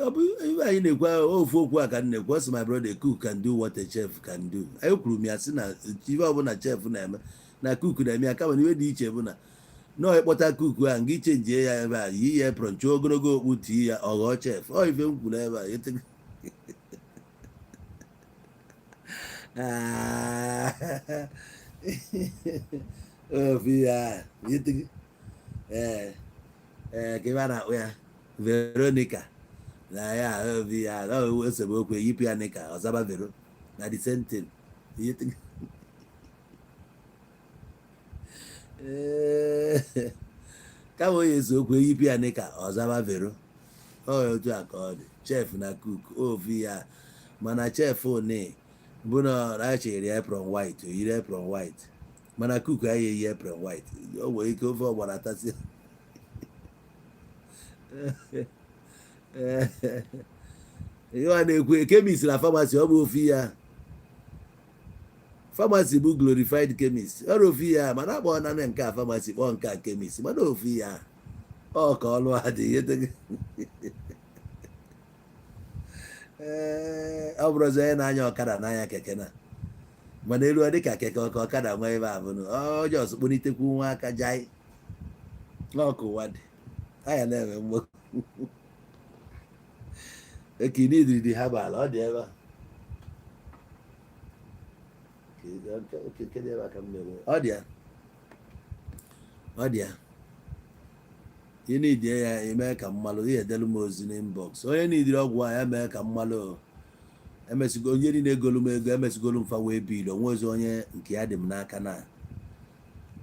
ọ bụ ibe anyị na-ekwu ofu okwu a ka m na-ekwu ọsị my brother cook can do what a chef can do anyị kwuru m ya sị na ibe ọbụla chef na-eme na cook na-eme ya kama na iwe dị iche bụ na nọọ ịkpọta cook ahụ nga ichenjie ya ebe a yi ya apron chọọ ogologo okpu tii ya ọ ghọọ chef ọ ife m kwuru ebe a ofu ya ka ebe a na-akpụ ya Veronica na ya obi ya esemokwu yipụ ya nika ọzaba vero na the same thing kama onye eziokwu yipụ ya nika ọzaba vero otu a ka ọ dị chef na cook ofu ya mana chef one bụ na achịrị apron white o yiri apron white mana cook anyị eyi apron white o nwere ike ofe ọgbara tasị ihe a na-ekwu chemist na pharmacy ọ bụ ofu ya pharmacy bụ glorified chemist ọrụ ofu ya mana akpọ na nke a pharmacy kpọọ nke a chemist mana ofu ya ọ ka ọlụ adịghị ọ bụrụ ọzọ onye na-anya ọkada n'anya keke na mana elu ọ dịka keke ọka ọkada nwa ebe abụnụ ọjọọ kponitekwu nwa aka jai ọkụ ụwa dị anya na-eme mgbakọ ekini idiri ha bala ọ dị ebe ọ dị ya ị na-idie ya eme ka mmalụ ihe edelu m ozi n'inbox onye na-idiri ọgwụ a ya mee ka mmalụ emesigo onye niile egolu m ego emesigolu mfa wee biil onwe ozi onye nke ya dị m n'aka na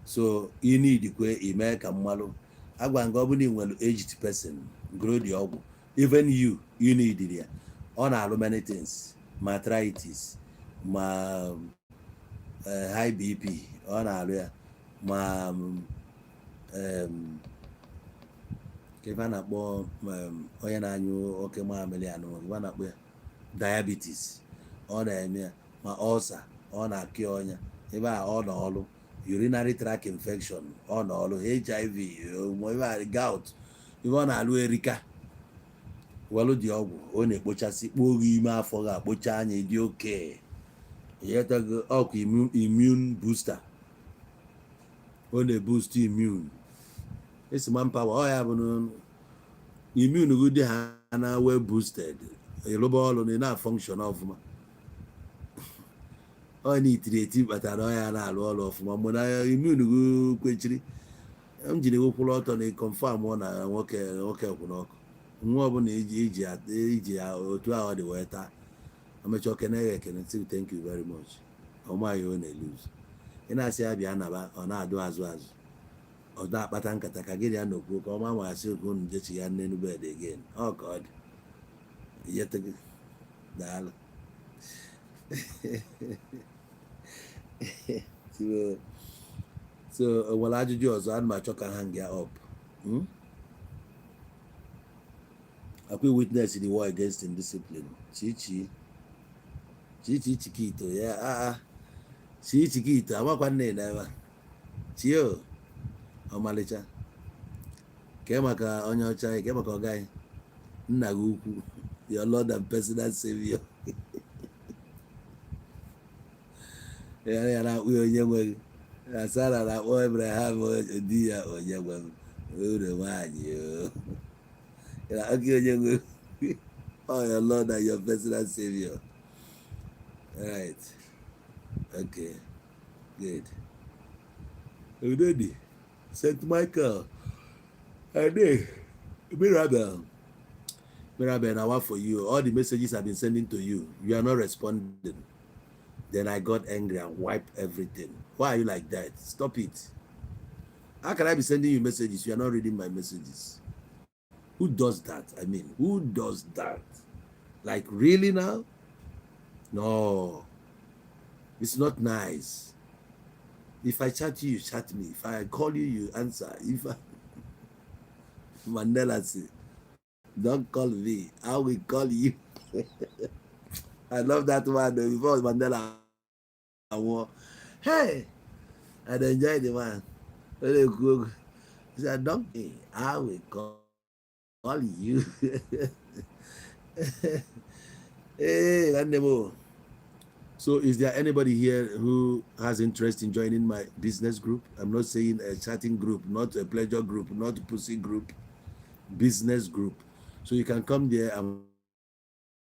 so ị na-idikwe ime ka mmalụ agwa nga ọ bụ na ị nwere aged person grow the ọgwụ even you need ya ọ na-alụ many things ma arthritis ma high BP ọ na-alụ ya ma ebe a na-akpọ onye na-anyụ oke mamịrị anụ ebe a na-akpọ ya diabetes ọ na-eme ya ma ulcer ọ na-akị ọnya ebe a ọ na ọlụ urinary tract infection ọ na ọlụ HIV ebe a gout ebe ọ na-alụ erika welụ dị ọgwụ ọ na-ekpochasị kpoo gị ime afọ ga-akpocha anya dị oke yetago ọkụ immune booster ọ na-eboost immune esima mpawa ọ ya bụ immune gị dị ha na well boosted ịlụba ọlụ na ị na-function ọfụma ọ na-itiri eti kpatara ọya na-alụ ọlụ ọfụma mgbe na immune gị kwechiri m jiri wekwụrụ ọtọ na confirm ọ na nwoke kwụ n'ọkụ nwa ọbụla iji otu ahụ dị wee taa amecha okene ya ekene sị thank you very much ọmaghị ọ na-eluz ị na-asị ya bịa naba ọ na-adụ azụ ọ na-akpata nkata ka gị ya n'okwu ka ọma ma asị okwu unu jechi ya nne nubed again ọ ka ọ dị iyetego daalụ so o nwere ajụjụ ọzọ ana m achọ ka ha nga up akwa witness the war against indiscipline chichi chikito ya chikito amakwa nne na ebe chio ọmalịcha ke maka onye ọcha ke maka ọgaghị nna gị ukwu your Lord and personal savior ya na-akpụ onye nweghị Sarah na akpọ Abraham di ya onye gwa m uru nwaanyị o. Okay, onye nwe oh your Lord and your personal Savior. All right. Okay. Good. Udodi. St. Michael. Ade. Mirabel. Mirabel, now what for you? All the messages I've been sending to you, you are not responding. Then I got angry and wiped everything. Why are you like that? Stop it. How can I be sending you messages? You are not reading my messages. Who does that? I mean, who does that? Like, really now? No. It's not nice. If I chat you, you chat me. If I call you, you answer. If I... Mandela say, don't call me. I will call you. I love that one. Before Mandela, hey, I enjoy the one. He said, don't me. I will call you. Hey, Landemo. So is there anybody here who has interest in joining my business group? I'm not saying a chatting group, not a pleasure group, not a pussy group, business group. So you can come there and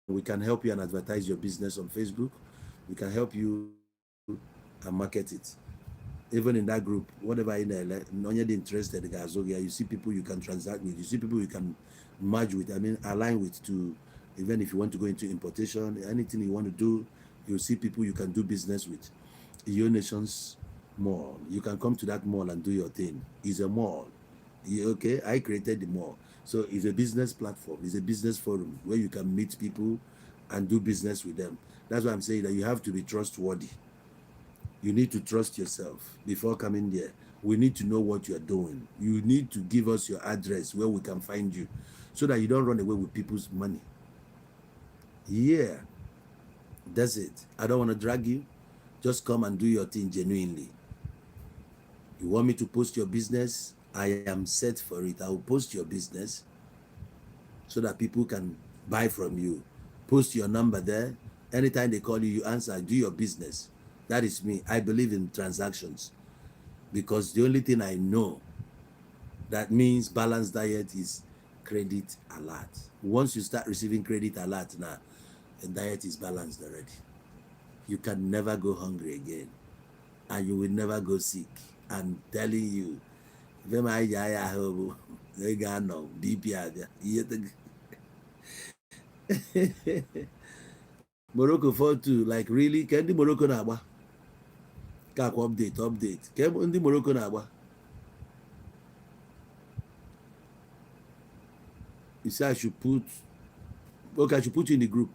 we can help you and advertise your business on Facebook. We can help you and market it. Even in that group, whatever in there, non you're interested, you see people you can transact with, you see people you can merge with, I mean, align with to, even if you want to go into importation, anything you want to do, you see people you can do business with. Your Nations Mall, you can come to that mall and do your thing. It's a mall. Okay, I created the mall. So it's a business platform, it's a business forum where you can meet people and do business with them. That's why I'm saying that you have to be trustworthy. You need to trust yourself before coming there. We need to know what you're doing. You need to give us your address where we can find you so that you don't run away with people's money. Yeah, that's it. I don't want to drag you. Just come and do your thing genuinely. You want me to post your business? I am set for it. I will post your business so that people can buy from you. Post your number there. Anytime they call you, you answer. Do your business. That is me. I believe in transactions because the only thing I know that means balanced diet is credit alert. Once you start receiving credit alert now, the diet is balanced already. You can never go hungry again and you will never go sick. I'm telling you. Morocco 4-2, like really? Can the Morocco na-agba? Kak update. Can the Morocco na-agba? You say I should put, okay, I should put you in the group.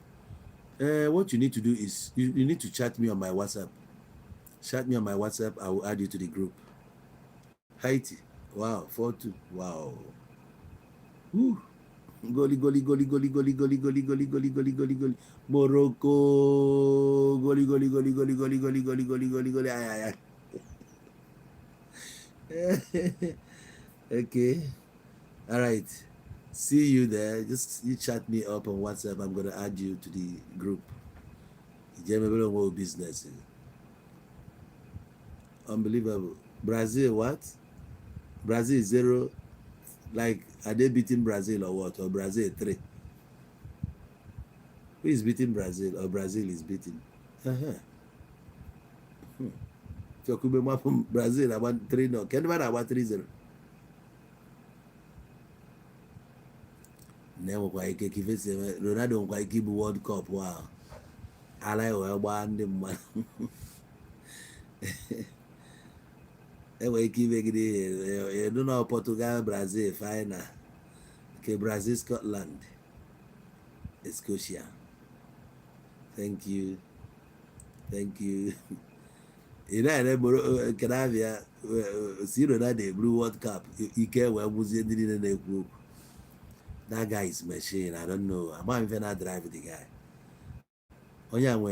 What you need to do is, you need to chat me on my WhatsApp. Chat me on my WhatsApp, I will add you to the group. Haiti, wow, 4-2, wow. Woo. Goli. Morocco. Goli. Ay. Okay. All right. See you there. Just you chat me up on WhatsApp. I'm gonna add you to the group. Business. Unbelievable. Brazil, what? Brazil 0. Like, are they beating Brazil or what? Or Brazil 3? Who is beating Brazil? Or Brazil is beating? So Kubema from Brazil about 3-0. Can you about 3-0? Never quite keep it. Ronaldo quite keep World Cup. Wow. I like one man. Anyway, keep it. You don't know Portugal, Brazil, final. Okay, Brazil, Scotland. Scotia. Thank you. You know, Canavia, Zero that they Blue World Cup. You care where was the group. That guy is machine. I don't know. I'm not even not drive the guy. Only I'm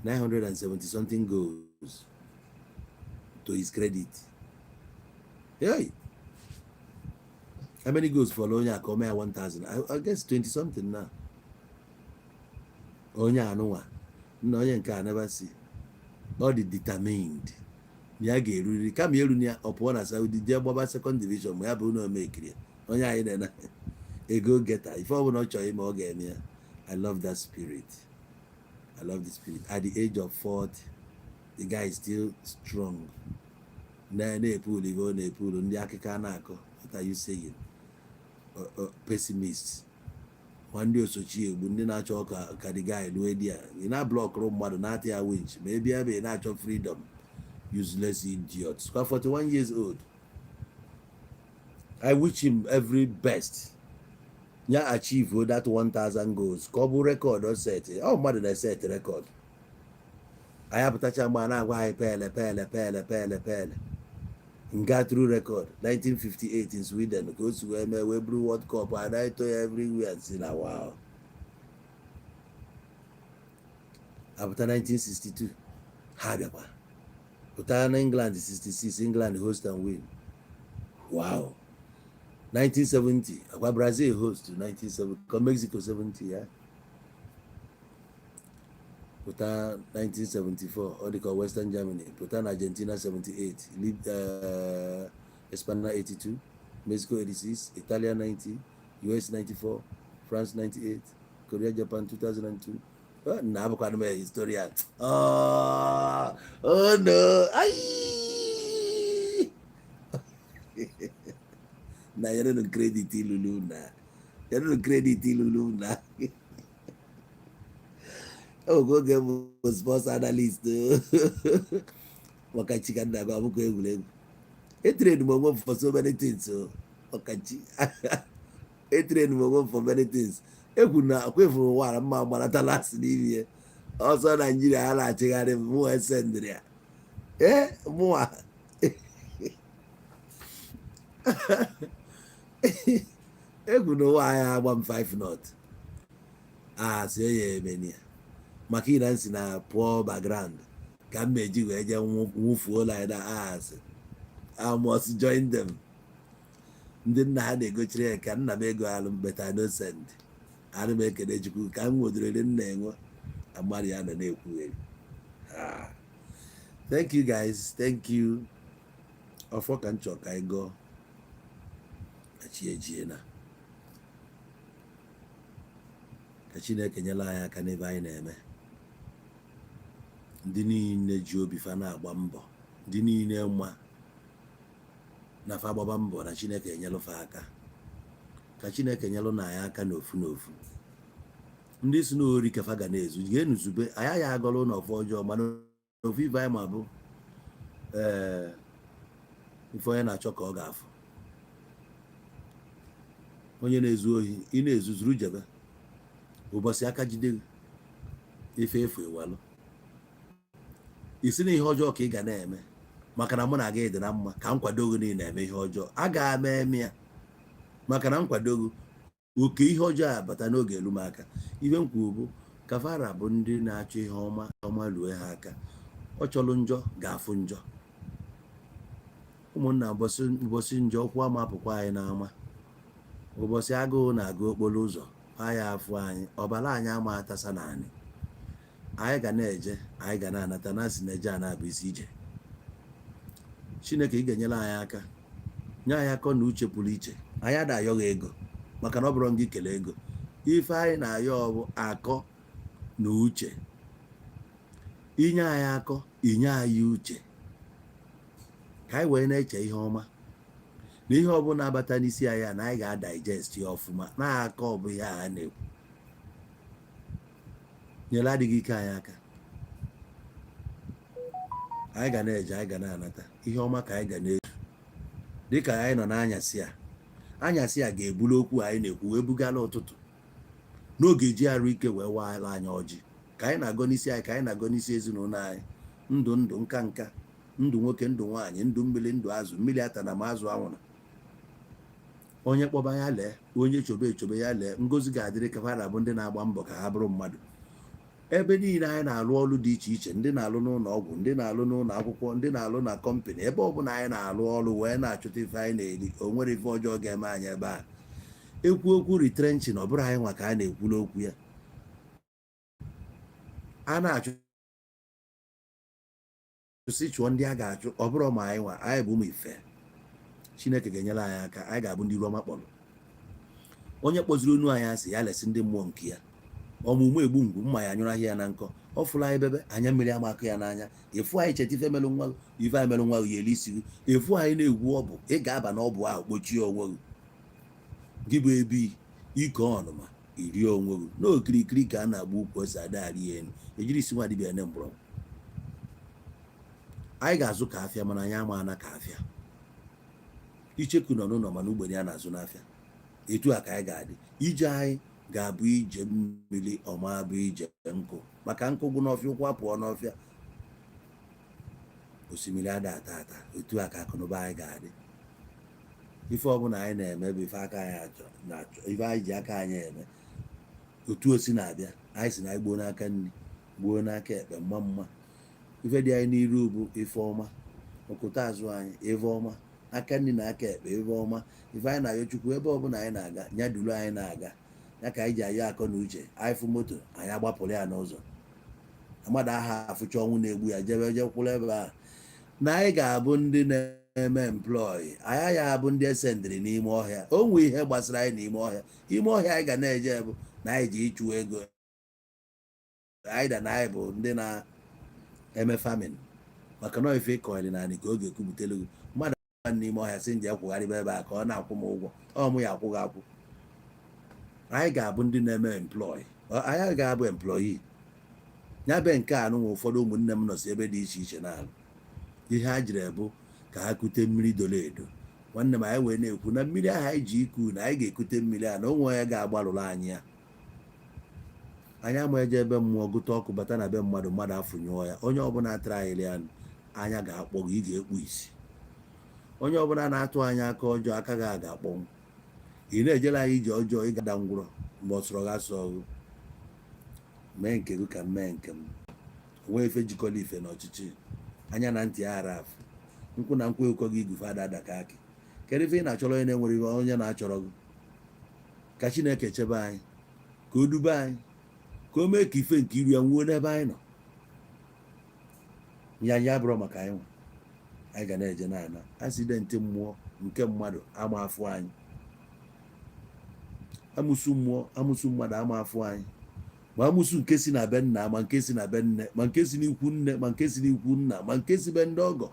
970 something goals to his credit. Hey. How many goals for Onya Kome 1,000? I guess 20 something now. Onya Anoa. No, I never see. ọ dị determined na ya ga-eruriri kama eru ya ọ pụọ na Saudi jee gbaba second division ma ya bụ na omekiri onye anyị na ego geta ife ọbụla ọ chọrọ ime ọ ga-eme ya. I love that spirit. I love the spirit. At the age of 40, the guy is still strong. Na-epulu ibe ọ na-epulu ndị akịka na-akọ. What are you saying? Pessimist. Ndị osochi egbu ndị na-achọ ka the guy lue di ya ị na-blọkụrụ mmadụ na-atị ya winch ma ebe ebe ị na-achọ freedom. Useless idiots. 41 years old. I wish him every best. Ya achieve that 1,000 goals. Ka ọ bụ record ọ set. Ọ mmadụ na-set record. Anyị apụtacha mgbe a na-agwa anyị pele. Nga through record 1958 in Sweden ka o si wee mee wee buru World Cup anaghịto ya everywhere and si na wow. Apụta 1962 ha bịakwa. Pụta na England 66 England host and win. Wow. 1970 agwa Brazil host 1970 ka Mexico 70 ya. Pụta 1974 ọ dịka Western Germany. Pụta na Argentina 78 España 82 Mexico 86 Italia 90 US 94 France 98 Korea Japan 2002. Na abụkwa na historia. Oh no. Ay. Na yere no credit ilulu na. Yere no credit ilulu na. Oh, go get a sports analyst. Wakachi can never go egwuregwu. I train Momo for so many things. So Wakachi. I train Momo for many things. Egwu na akwe for one ma gbarata last year. Also Nigeria ha na-achịgharị mụ esendri ya. Mụa. Egwu na ụwa anyị agba m 5-0. Si onye emeni ya. Maka ị na nsi na poor background ka m meji wee je nwụfuo like that. I must join them. Ndị nna ha na-egochiri ya ka nna m ego alụ mbeta innocent. Anụ m ekene Chukwu ka m nwodorere nna enwe agbara ya nọ na-ekwugheri. Thank you guys. Thank you. Ọfọ ka m chọọ ka anyị gọọ ejie na ka Chineke nyela anyị aka n'ebe anyị na-eme. Ndị niile ji obi fa na-agba mbọ, ndị niile mma na fa gbaba mbọ na Chineke enyelụ fa aka. Ka Chineke nyelụ na anyị aka n'ofu n'ofu. Ndị si n'ori ka fa ga na-ezu ga-enu zube anyị ya agọlụ n'ọfọ ọjọọ mana ofu ibe anyị ma bụ ife onye na-achọ ka ọ ga-afụ. Onye na-ezu ohi ị na-ezuzuru jebe ụbọchị aka jide ife efu ewalụ. Isi na ihe ọjọọ ka ị ga na-eme maka na mụ na gị dị na mma ka nkwado gị niile na-eme ihe ọjọọ a ga-eme ya maka na nkwado gị oke ihe ọjọọ abata n'oge elu m aka. Ibe m kwuo bụ ka fara bụ ndị na-achọ ihe ọma lue ha aka. Ọ chọrọ njọ ga-afụ njọ. Ụmụnna ụbọchị njọ ọkwụ ama apụkwa anyị n'ama. Ụbọchị agụụ na-agụ okporo ụzọ anyị afụ anyị ọbara anyị ama atasa naanị. Anyị ga na-eje anyị ga na-anata na asị na-eje a na-abụ isi ije. Chineke ị ga-enyere anyị aka nye anyị akọ na uche pụrụ iche. Anyị adayọghị ego maka na ọ bụrụ gị kelee ego. Ife anyị na-ayọ bụ akọ na uche. Inye anyị akọ inye anyị uche ka anyị wee na-eche ihe ọma na ihe ọbụla abata n'isi anyị na anyị ga-adigest ya ọfụma na-akọ ọ bụ ihe a na-ekwu. Nyere adịghị ike anyị aka. Anyị ga na-eje anyị ga na-anata ihe ọma ka anyị ga na-eju dịka anyị nọ n'anyasị a ga-ebulu okwu anyị na-ekwu wee bugala ụtụtụ n'oge ji arụ ike wee waala anyị ọjị ka anyị na-agọ n'isi anyị ka anyị na-agọ n'isi ezinụlọ anyị. Ndụ nka ndụ nwoke ndụ nwaanyị ndụ mmiri ndụ azụ mmiri ata na ma azụ anwụrụ. Onye kpọba ya lee onye chobe ya lee ngozi ga-adịrị ka fara bụ ndị na-agba mbọ ka ha bụrụ mmadụ. Ebe niile anyị na-alụ ọrụ dị iche iche ndị na-alụ n'ụlọ ọgwụ ndị na-alụ n'ụlọ akwụkwọ ndị na-alụ na kọmpanị ebe ọbụla anyị na-alụ ọrụ wee na-achọta ife anyị na-eri o nwere ife ọjọọ ga-eme anyị ebe a. Ekwu okwu retrenching ọ bụrụ anyị nwa ka a na-ekwu n'okwu ya. A na-achọ si chụọ ndị a ga-achụ ọ bụrụ ma anyị nwa anyị bụ ụmụ ife Chineke ga-enyere anyị aka anyị ga-abụ ndị iru ọma kpọrọ onye kpọziri onu anyị asị ya lesi ndị mmụọ nke ya ọmụmụ egbu ngwu mma ya anyụrụ ahịa ya na nkọ ọ fụrụ anyị bebe anya mmiri amakụ ya n'anya efu anyị cheta ife melụ nwa ife anyị melụ nwa ya eli isi efu anyị na-egwu ọbụ ị ga-aba n'ọbụ ahụ kpochie onwe gị bụ ebi ike ọnụma iri onwe gị n'okirikiri ka a na-agba ukwu ose adagharị ya elu ejiri isi nwa dibịa ne mgbọrọ anyị ga-azụ ka afịa mana anyị ama ana ka afịa icheku nọ n'ụlọ mana ugbene ya na-azụ n'afịa etu a ka anyị ga-adị ije anyị ga-abụ ije mmiri ọma bụ ije nkụ maka nkụ gwụ n'ọfịa ụkwụ apụọ n'ọfịa osimiri ada ata ata etu a ka akụnụba anyị ga-adị ife ọbụla anyị na-eme bụ ife aka anyị na-achọ ife anyị ji aka anyị eme otu osi na-abịa anyị si na anyị gboo n'aka nri gboo n'aka ekpe mma mma ife dị anyị n'iru bụ ife ọma okụta azụ anyị ife ọma aka nri na aka ekpe ife ọma ife anyị na-ayọ Chukwu ebe ọbụla anyị na-aga nya duru anyị na-aga ya ka anyị ji ayọ akọ na uche anyị fụ moto anyị agbapụrụ ya n'ụzọ mmadụ aha afụcha ọnwụ na-egbu ya jebe jekwụrụ ebe a na anyị ga-abụ ndị na-eme emplọyi anyị ya abụ ndị esendịrị n'ime ọhịa o nwe ihe gbasara anyị n'ime ọhịa anyị ga na-eje bụ na anyị ji ịchụ ego anyị da na anyị bụ ndị na-eme famin maka na ife ịkọnyere na anị ka oge ekwupụtelu gị mmadụ n'ime ọhịa si nje akwụgharịba ebe a ka ọ na-akwụ m ụgwọ ọmụ ya akwụghị akwụ anyị ga-abụ ndị na-eme emplọyi anyị ga-abụ employi ya be nke a nụnwa ụfọdụ ụmụnne m nọsi ebe dị iche iche n'ala ihe ha jiri bụ ka ha kute mmiri doro edo nwanne m anyị wee na-ekwu na mmiri ahụ anyị ji iku na anyị ga-ekute mmiri a na onwe onye ga-agbalụrụ anyị ya anyị ama eje ebe mmụọ gụta ọkụ bata na be mmadụ afụnyụọ ya onye ọbụla atara anyị ya anya ga-akpọ gị ị ga-ekpu isi onye ọbụla na-atụ anyị aka ọjọọ aka gị a ga-akpọnwụ ị na-ejere anyị ije ọjọọ ịgada ngwụrọ mgbe ọ sọrọ gị asọ ọgụ mee nke gị ka mee nke m nwee ife jikọrọ ife na ọchịchị anya na ntị aghara afụ nkwụ na nkwa ụkọ gị igufe ada ada ka akị kedu ife ị na-achọrọ onye na-enwere ihe onye na-achọrọ gị ka Chineke chebe anyị ka o dube anyị ka o mee ka ife nke iru ya nwuo n'ebe anyị nọ ya bụrụ maka anyị nwa anyị ga na-eje na-ana asidenti mmụọ nke mmadụ ama afụ anyị amụsụ mmụọ amụsụ mmadụ ama afụ anyị ma amụsụ nke si na be nna ma nke si na be nne ma nke si n'ikwu nne ma nke si n'ikwu nna ma nke si be ndị ọgọ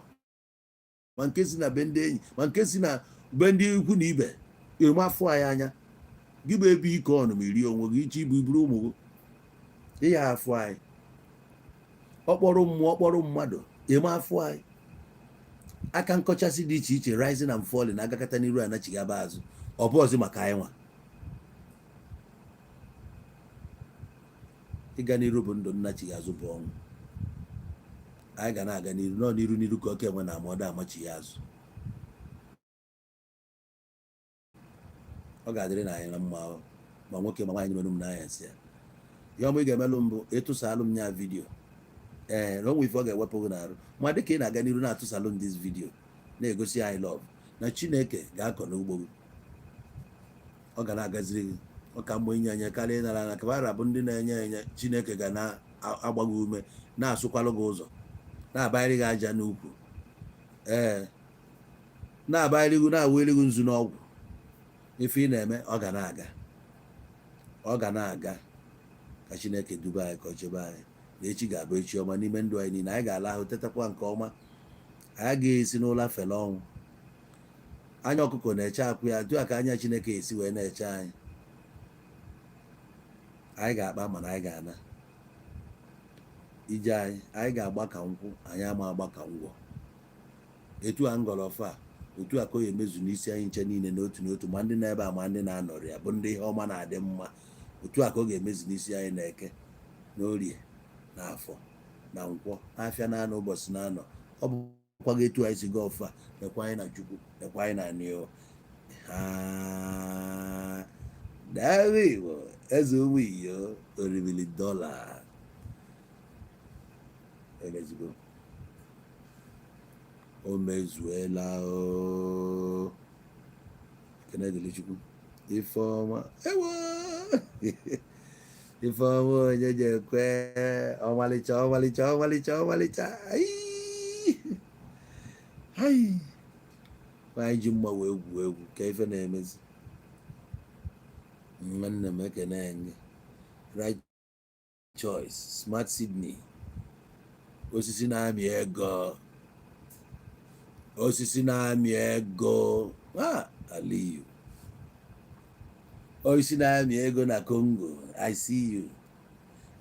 ma nke si na be ndị enyi ma nke si na be ndị ikwu na ibe eme afụ anyị anya gị bụ ebe ike ọnụ ma iri onwe gị iche ibu iburu ụmụ gị ịya afụ anyị ọkpọrọ mmụọ ọkpọrọ mmadụ eme afụ anyị aka nkọchasị dị iche iche rising and falling agakọta n'iru anachighaba azụ ọ bụ ọzọ maka anyị nwa ịga n'iru bụ ndụ nnachighị azụ bụ ọnwụ anyị ga na-aga n'iru nọ n'iru ka oke enwe na amọdụ amachighị azụ ọ ga-adịrị na anyị na mma ma nwoke ma nwaanyị merụ m n'anya si ya ihe ọmụ ị ga-emelụ mbụ ịtụsalụ m nya vidiyo na onwe ife ọ ga-ewepụ gị n'arụ ma dịka ị na-aga n'iru na-atụsalụ m dis vidiyo na-egosi anyị lọv na Chineke ga-akọ n'ugbo gị ọ ga na-agaziri gị ọ ka mgbe inye enye karịa ịnara na kabara bụ ndị na-enye enye Chineke ga na-agba gị ume na-asụkwalụ gị ụzọ na-abanyere gị aja n'ukwu na-abanyere gị na-awụere gị nzu n'ọgwụ ife ị na-eme ọ ga na-aga ka Chineke dube anyị ka ọ chebe anyị na echi ga-abụ echi ọma n'ime ndụ anyị niile anyị ga-ala ahụ tetakwa nke ọma anyị ga-esi n'ụlọ fele ọnwụ anya ọkụkọ na-eche akwụ ya dụ ka anya Chineke esi wee na-eche anyị ga-akpa mana anyị ga-ana ije anyị ga-agba ka nkwụ anyị ama agba ka ngwọ etu a ngọrọfa otu a ka ọ emezu n'isi anyị nche niile n'otu n'otu ma ndị na-ebe a ma ndị na-anọrị ya bụ ndị ihe ọma na-adị mma otu a ka ọ ga-emezu n'isi anyị na Eke na Orie na Afọ na Nkwọ n'afịa na-anọ ụbọchị na-anọ ọ bụkwa gị etu anyị si gaa ọfa lekwa anyị na Chukwu lekwa anyị na Nio dawe Igbo eze ụmụ iyo oribili dọla emezigbo o mezuela ekene dịrị Chukwu Ifeọma ewo Ifeọma onye ji ekwe ọmalịcha hai anyị ji mma wee egwu egwu ka ife na-emezi nwanne m ekene gị right choice smart Sydney osisi na-amị ego osisi na-amị ego Aliyu osisi na-amị ego na Congo I see you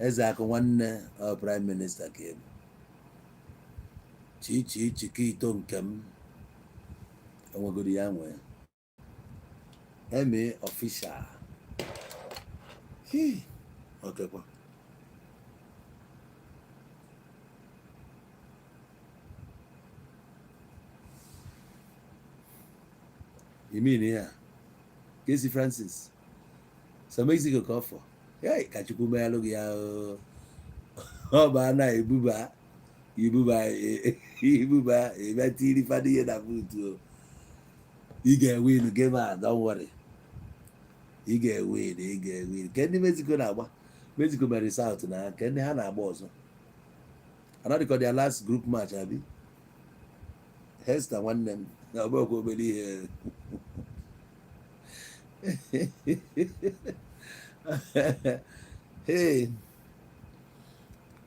eze akụ nwanne prime minister ka ebu chichi chikito nke m enwegoro ya nwee eme official okekwa you mean ya Casey Francis so Mexico ka ọfọ ka Chukwu meelụ gị ya ọ bụ a na-ebuba emetiri fada ihe na buutu ị ga-ewin game a don't worry ị ga-ewin ke ndị Mexico na-agba Mexico mere South na ke ndị ha na-agba ọzọ anadịkọ their last group match abi Hester nwanne m na ọgbakọ obere ihe hey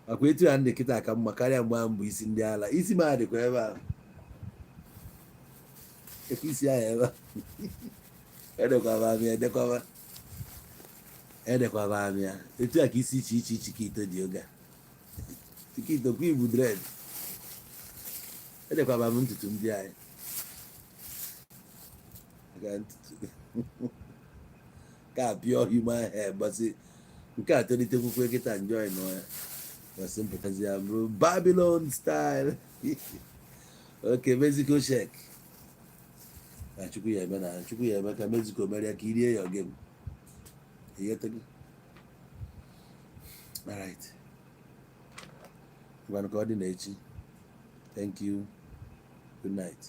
akwa etu ya ndị kịta ka mma karịa mgbe ahụ bụ isi ndị ala isi m adịkwa ebe a ekwe isi ahụ ebe edekwaba amị ya etu a ka isi iche iche Chikito dị oge Chikito kwa ibu dred edekwaba m ntutu ndị anyị ka pure human hair gbasị nke a tolitekwukwe kịta enjoy nọ ya gbasị mpụtazi ya bụrụ Babylon style okay Mexico shek na Chukwu ya eme ka Mexico merie ka irie ya game igetego alright ngwanụ ka ọ dị n'echi thank you good night